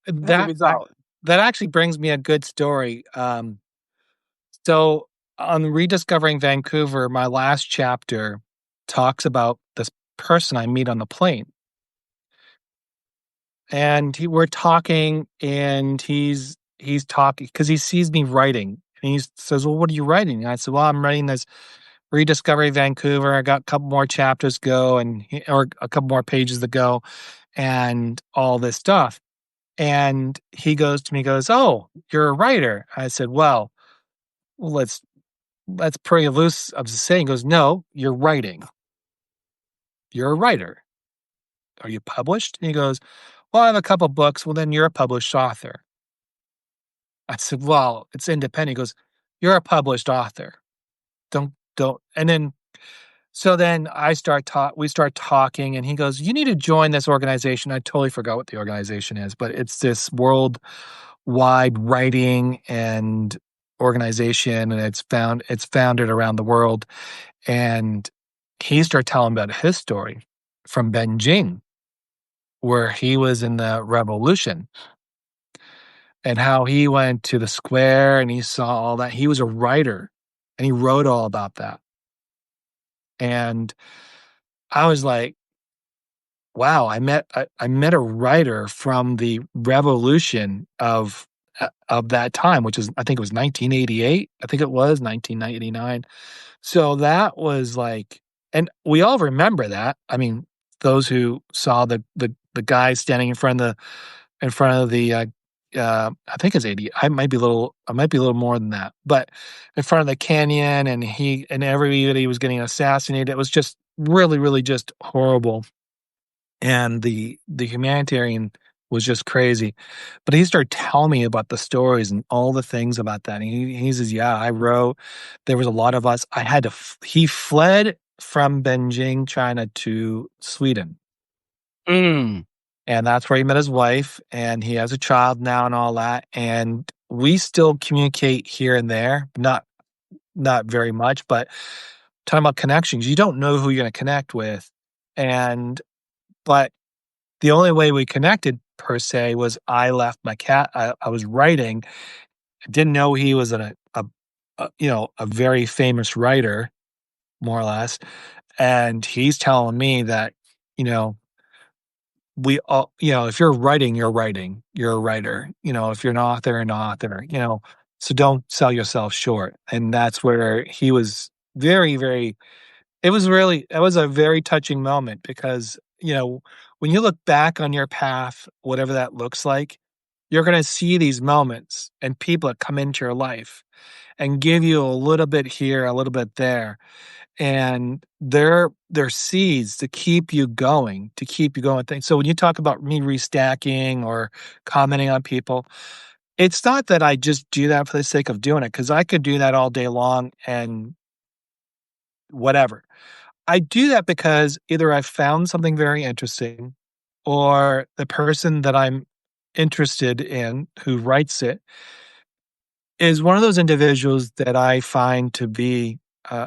As a That ac result. that actually brings me a good story. So on Rediscovering Vancouver, my last chapter talks about this person I meet on the plane. And we're talking, and he's talking because he sees me writing, and he says, "Well, what are you writing?" And I said, "Well, I'm writing this Rediscovery Vancouver. I got a couple more chapters to go, or a couple more pages to go, and all this stuff." And he goes to me, he goes, "Oh, you're a writer." I said, "Well, that's pretty loose of the saying." He goes, "No, you're writing. You're a writer. Are you published?" And he goes, "Well, I have a couple books." "Well, then you're a published author." I said, "Well, it's independent." He goes, "You're a published author. Don't." And then So then we start talking and he goes, "You need to join this organization." I totally forgot what the organization is, but it's this worldwide writing and organization, and it's founded around the world. And he started telling about his story from Beijing, where he was in the revolution and how he went to the square and he saw all that. He was a writer and he wrote all about that. And I was like, wow, I met a writer from the revolution of that time, which is I think it was 1988. I think it was 1989. So that was like, and we all remember that. I mean, those who saw the guy standing in front of the I think it's 80. I might be a little more than that, but in front of the canyon, and he and everybody was getting assassinated. It was just really, really just horrible, and the humanitarian was just crazy. But he started telling me about the stories and all the things about that. And he says, "Yeah, I wrote. There was a lot of us. I had to." He fled from Beijing, China, to Sweden, Mm. and that's where he met his wife. And he has a child now, and all that. And we still communicate here and there, not very much, but talking about connections, you don't know who you're going to connect with, and but the only way we connected per se was I left my cat. I was writing. I didn't know he was a very famous writer, more or less. And he's telling me that, you know, we all, if you're writing, you're writing, you're a writer. If you're an author, so don't sell yourself short. And that's where he was very, very it was a very touching moment because, when you look back on your path, whatever that looks like, you're gonna see these moments and people that come into your life and give you a little bit here, a little bit there. And they're seeds to keep you going. So when you talk about me restacking or commenting on people, it's not that I just do that for the sake of doing it, because I could do that all day long and whatever. I do that because either I found something very interesting, or the person that I'm interested in who writes it is one of those individuals that I find to be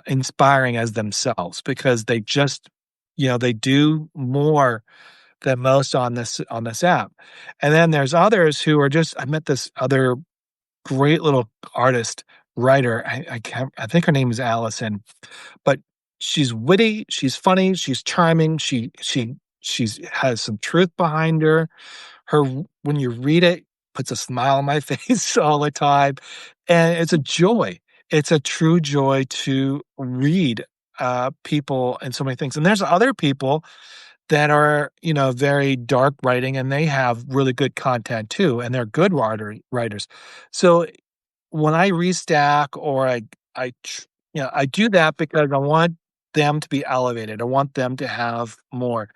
inspiring as themselves, because they do more than most on this app. And then there's others who are just, I met this other great little artist writer. I think her name is Allison, but she's witty, she's funny, she's charming, she's has some truth behind her. When you read it, puts a smile on my face all the time, and it's a joy. It's a true joy to read, people and so many things. And there's other people that are, very dark writing, and they have really good content too, and they're good writers. So when I restack, or I do that because I want them to be elevated. I want them to have more,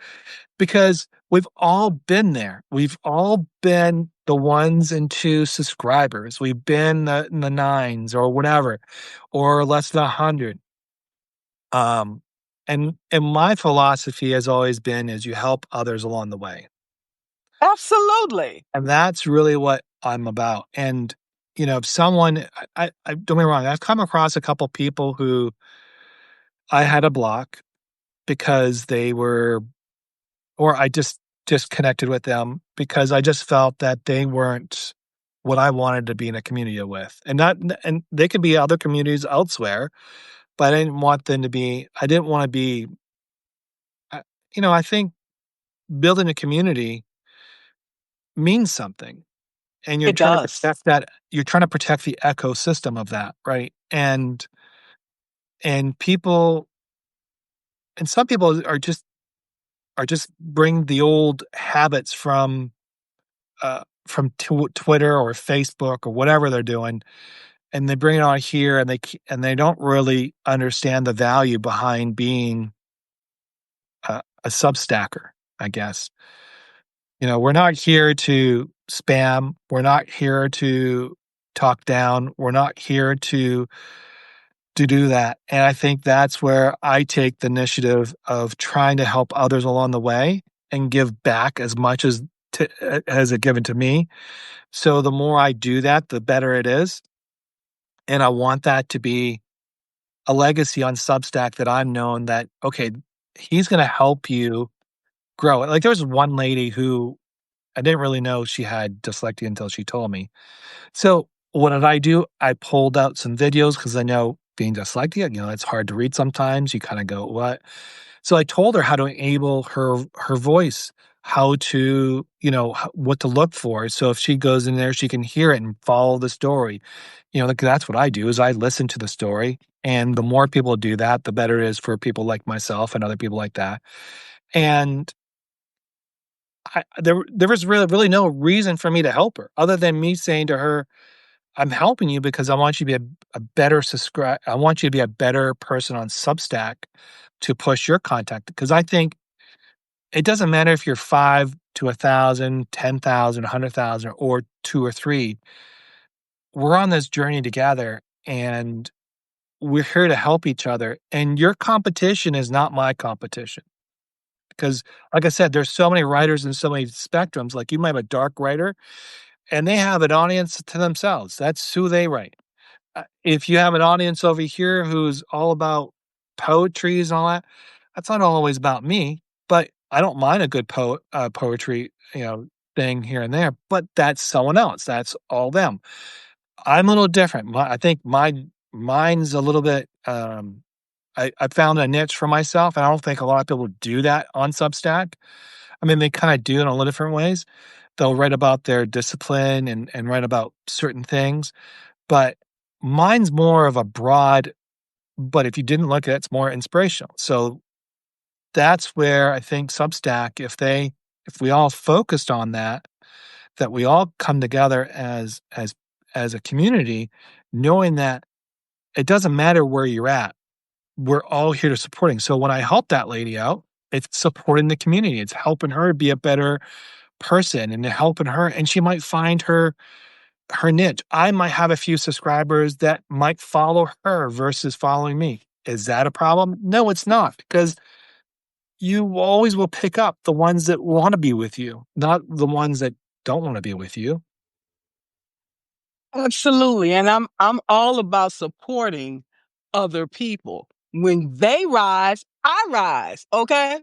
because we've all been there. We've all been the ones and two subscribers. We've been in the nines or whatever, or less than 100. Um, and my philosophy has always been is you help others along the way. Absolutely. And that's really what I'm about. And, if someone, I don't get me wrong, I've come across a couple people who I had to block because they were, or I just disconnected with them because I just felt that they weren't what I wanted to be in a community with. And they could be other communities elsewhere, but I didn't want to be, I- I think building a community means something, and It does. you're trying to protect the ecosystem of that, right? And people, and some people are just bring the old habits from Twitter or Facebook or whatever they're doing, and they bring it on here, and and they don't really understand the value behind being a substacker, I guess. We're not here to spam. We're not here to talk down. We're not here to to do that. And I think that's where I take the initiative of trying to help others along the way and give back as much as it given to me. So the more I do that, the better it is. And I want that to be a legacy on Substack that I'm known that, okay, he's going to help you grow. Like there was one lady who I didn't really know she had dyslexia until she told me. So what did I do? I pulled out some videos because I know being dyslexic, it's hard to read sometimes. You kind of go, what? So I told her how to enable her voice, how to, what to look for. So if she goes in there, she can hear it and follow the story. Like that's what I do is I listen to the story. And the more people do that, the better it is for people like myself and other people like that. And there was really no reason for me to help her other than me saying to her, I'm helping you because I want you to be a better subscribe. I want you to be a better person on Substack to push your content. Because I think it doesn't matter if you're 5 to 1,000, 10,000, 100,000, or 2 or 3. We're on this journey together and we're here to help each other. And your competition is not my competition. Because, like I said, there's so many writers and so many spectrums. Like you might have a dark writer and they have an audience to themselves. That's who they write. If you have an audience over here who's all about poetries and all that, that's not always about me, but I don't mind a good poetry, thing here and there, but that's someone else. That's all them. I'm a little different. I think mine's a little bit, I found a niche for myself. And I don't think a lot of people do that on Substack. I mean, they kind of do it in a little different ways. They'll write about their discipline and write about certain things, but mine's more of a broad, but if you didn't look at it, it's more inspirational. So that's where I think Substack, if we all focused on that, that we all come together as a community, knowing that it doesn't matter where you're at, we're all here to supporting. So when I help that lady out, it's supporting the community. It's helping her be a better person and helping her, and she might find her niche. I might have a few subscribers that might follow her versus following me. Is that a problem? No, it's not, because you always will pick up the ones that want to be with you, not the ones that don't want to be with you. Absolutely. And I'm all about supporting other people. When they rise, I rise. Okay.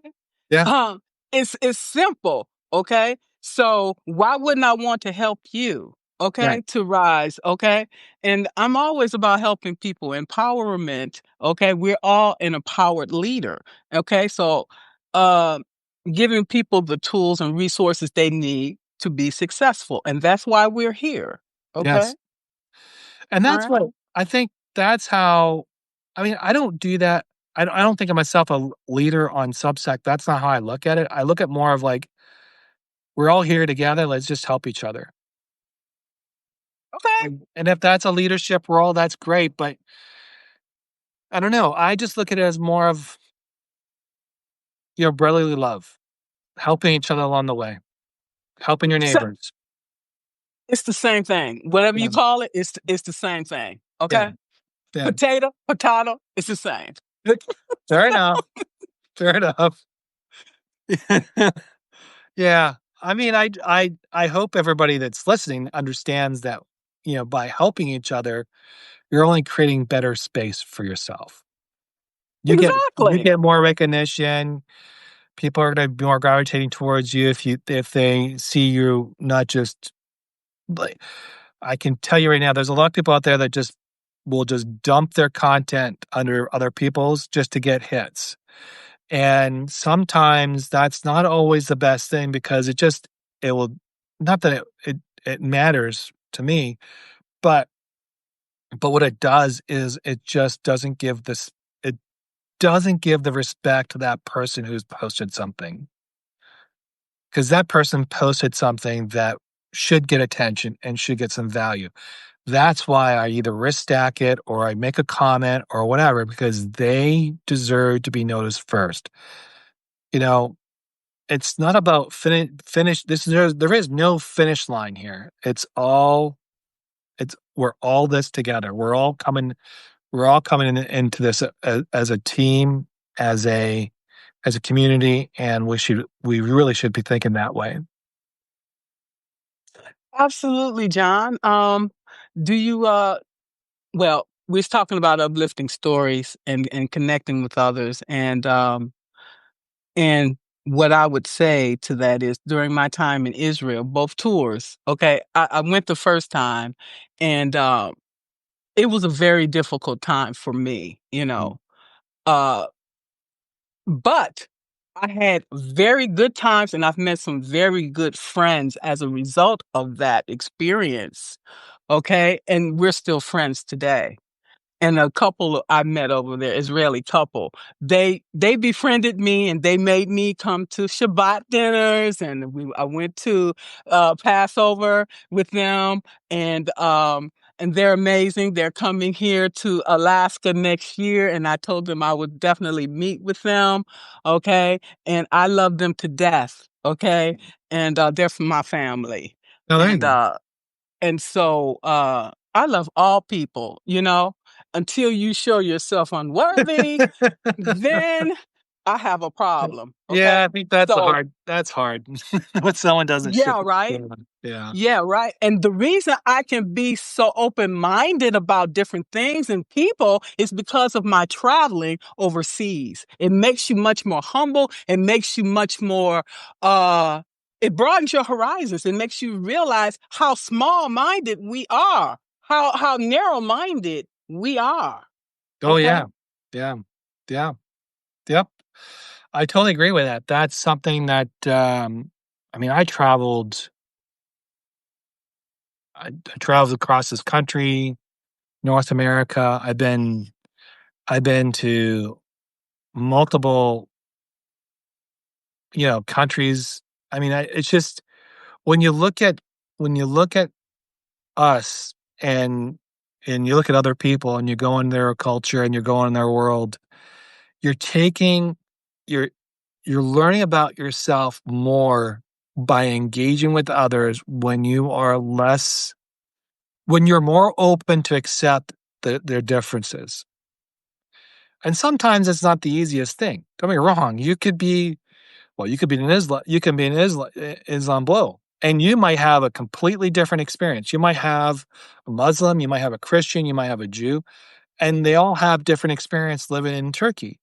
Yeah, Um, it's simple, okay? So why wouldn't I want to help you, okay, right. to rise, okay? And I'm always about helping people, empowerment, okay? We're all an empowered leader, okay? So uh, giving people the tools and resources they need to be successful, and that's why we're here, okay? Yes. And All that's right. what I think that's how I mean, I don't do that. I don't think of myself a leader on Substack. That's not how I look at it. I look at more of like, we're all here together. Let's just help each other. Okay. And if that's a leadership role, that's great. But I don't know. I just look at it as more of, brotherly love, helping each other along the way, helping your So neighbors. it's the same thing. Whatever Yeah. you call it, it's the same thing, Yeah. okay? Yeah. Potato, it's the same. Fair enough. Fair enough. Yeah. I mean, I hope everybody that's listening understands that, by helping each other, you're only creating better space for yourself. You Exactly. get more recognition. People are gonna be more gravitating towards you if they see you not just like I can tell you right now, there's a lot of people out there that just will just dump their content under other people's just to get hits. And sometimes that's not always the best thing because it will not that it matters to me, but what it does is it just it doesn't give the respect to that person who's posted something. Because that person posted something that should get attention and should get some value. That's why I either risk stack it or I make a comment or whatever because they deserve to be noticed first. You know, it's not about finish. There is no finish line here. We're all this together. We're all coming into this as a team, as a community, and we really should be thinking that way. Absolutely, John. Do you well, we're talking about uplifting stories and connecting with others, and what I would say to that is during my time in Israel, both tours, okay, I went the first time, and it was a very difficult time for me, Mm. uh, but I had very good times, and I've met some very good friends as a result of that experience. Okay. And we're still friends today. And a couple I met over there, Israeli couple, they befriended me and they made me come to Shabbat dinners, and I went to Passover with them, and they're amazing. They're coming here to Alaska next year, and I told them I would definitely meet with them. Okay, and I love them to death. Okay, and they're from my family, No, there you and go. I love all people, until you show yourself unworthy, then I have a problem, Yeah, okay? I think that's So that's hard. When someone doesn't show yeah, right? yeah. Yeah, right. And the reason I can be so open-minded about different things and people is because of my traveling overseas. It makes you much more humble. It makes you much more it broadens your horizons. It makes you realize how small-minded we are, how narrow-minded we are. Oh, yeah. Okay? Yeah. Yeah. Yep. I totally agree with that. That's something that, I mean, I traveled across this country, North America. I've been to multiple, countries. I mean, it's just when you look at us and you look at other people and you go in their culture and you go in their world, you're taking you're you're learning about yourself more by engaging with others when you're more open to accept their differences. And sometimes it's not the easiest thing. Don't get me wrong. You could be an Islam blue, and you might have a completely different experience. You might have a Muslim, you might have a Christian, you might have a Jew, and they all have different experience living in Turkey.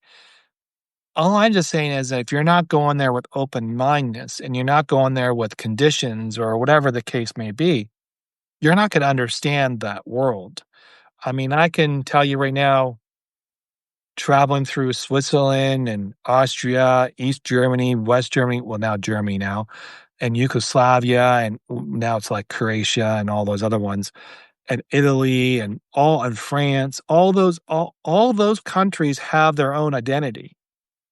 All I'm just saying is that if you're not going there with open-mindedness and you're not going there with conditions or whatever the case may be, you're not gonna understand that world. I mean, I can tell you right now, traveling through Switzerland and Austria, East Germany, West Germany, well, now Germany now, and Yugoslavia, and now it's like Croatia and all those other ones, and Italy and France, all those countries have their own identity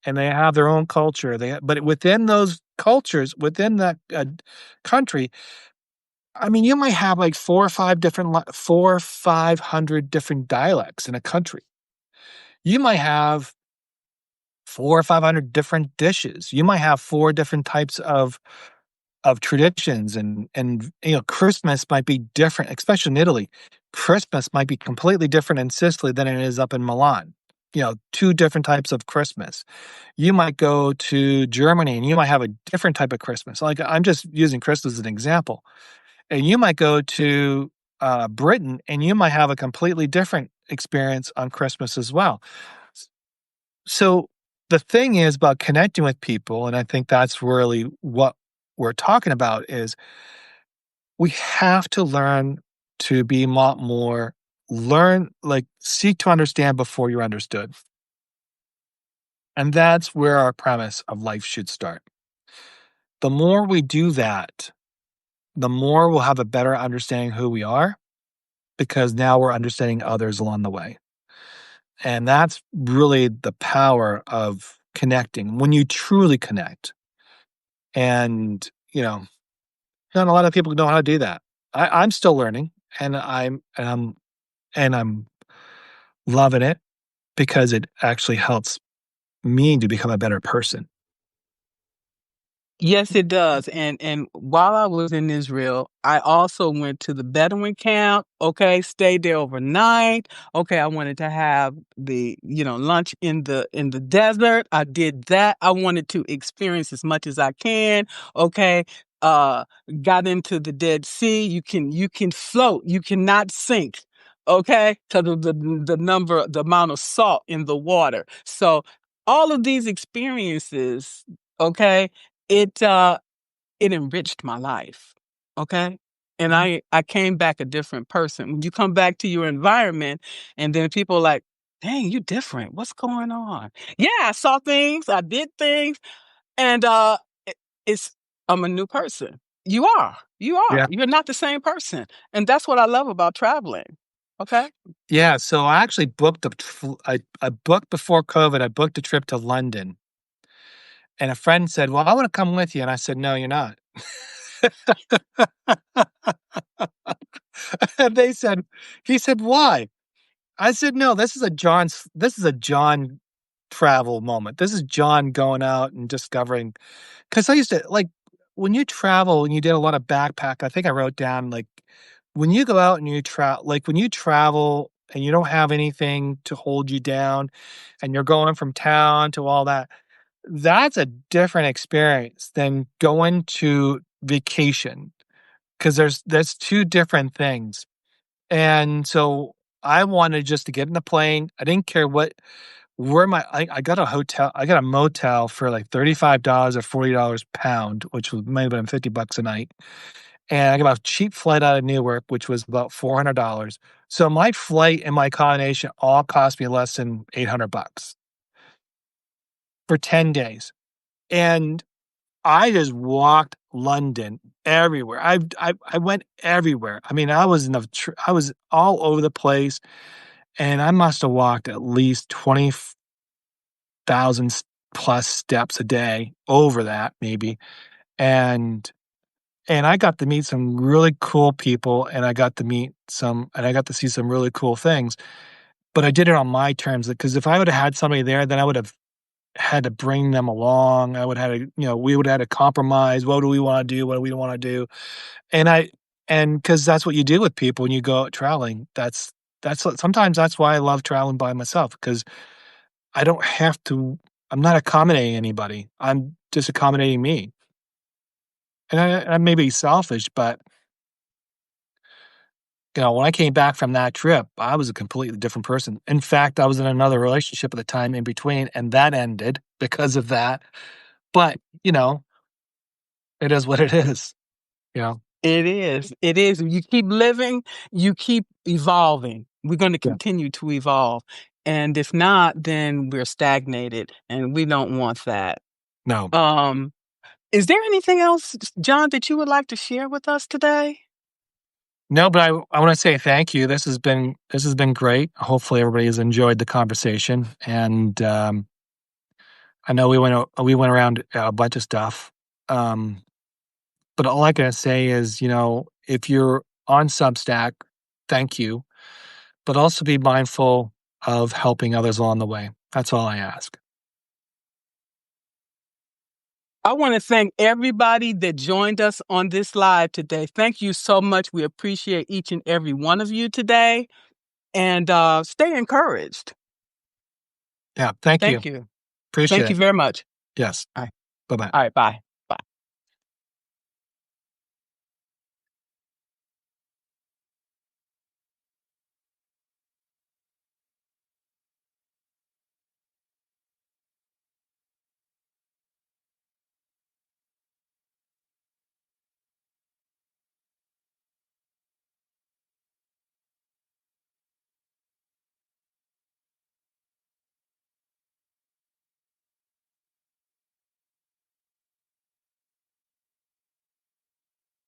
and they have their own culture. But within those cultures, within that country, I mean, you might have like 4 or 500 different dialects in a country. You might have 4 or 500 different dishes. You might have 4 different types of traditions and Christmas might be different, especially in Italy. Christmas might be completely different in Sicily than it is up in Milan. 2 different types of Christmas. You might go to Germany and you might have a different type of Christmas. Like, I'm just using Christmas as an example. And you might go to Britain and you might have a completely different experience on Christmas as well. So the thing is about connecting with people, and I think that's really what we're talking about, is we have to learn to be a lot more like seek to understand before you're understood. And that's where our premise of life should start. The more we do that, the more we'll have a better understanding who we are because now we're understanding others along the way. And that's really the power of connecting when you truly connect. And, not a lot of people know how to do that. I'm still learning and I'm loving it because it actually helps me to become a better person. Yes, it does. And while I was in Israel, I also went to the Bedouin camp. Okay, stayed there overnight. Okay, I wanted to have the, lunch in the desert. I did that. I wanted to experience as much as I can. Okay. Uh got into the Dead Sea. You can float. You cannot sink. Okay, because of the amount of salt in the water. So all of these experiences, okay, it it enriched my life. Okay. And I came back a different person. When you come back to your environment and then people are like, dang, you different. What's going on? Yeah, I saw things, I did things, and it, it's I'm a new person. You are. You are. Yeah. You're not the same person. And that's what I love about traveling. Okay. Yeah, so I actually booked I booked before COVID, I booked a trip to London, and a friend said, "Well, I wanna come with you," and I said, "No, you're not." And he said, "Why?" I said, "No, this is a John travel moment. This is John going out and discovering." Because I used to like, when you travel and you did a lot of backpack, I think I wrote down, like, when you go out and when you travel and you don't have anything to hold you down and you're going from town to all that, that's a different experience than going to vacation, because there's 2 different things. And so I wanted just to get in the plane. I didn't care I got I got a motel for like $35 or $40 pound, which was maybe been $50 a night. And I got a cheap flight out of Newark, which was about $400. So my flight and my accommodation all cost me less than $800 for 10 days. And I just walked London everywhere. I went everywhere. I mean, I was all over the place, and I must have walked at least 20,000 plus steps a day, over that maybe. And I got to meet some really cool people, and I got to see some really cool things, but I did it on my terms, because if I would have had somebody there, then I would have had to bring them along. I would have to, we would have had to compromise. What do we wanna do? What do we wanna do? And I and because that's what you do with people when you go out traveling. Sometimes that's why I love traveling by myself, because I don't have to I'm not accommodating anybody. I'm just accommodating me. And I may be selfish, but, when I came back from that trip, I was a completely different person. In fact, I was in another relationship at the time in between, and that ended because of that. But, it is what it is, you know? It is. It is. You keep living, you keep evolving. We're going to Yeah. continue to evolve. And if not, then we're stagnated and we don't want that. No. Um, is there anything else, John, that you would like to share with us today? No, but I wanna say thank you. This has been great. Hopefully, everybody has enjoyed the conversation, and, I know we went around a bunch of stuff, um, but all I can say is, if you're on Substack, thank you, but also be mindful of helping others along the way. That's all I ask. I want to thank everybody that joined us on this live today. Thank you so much. We appreciate each and every one of you today. And stay encouraged. Yeah, thank you. Thank you. Appreciate Thank you it. very much. Yes. All right. Bye-bye. All right. Bye.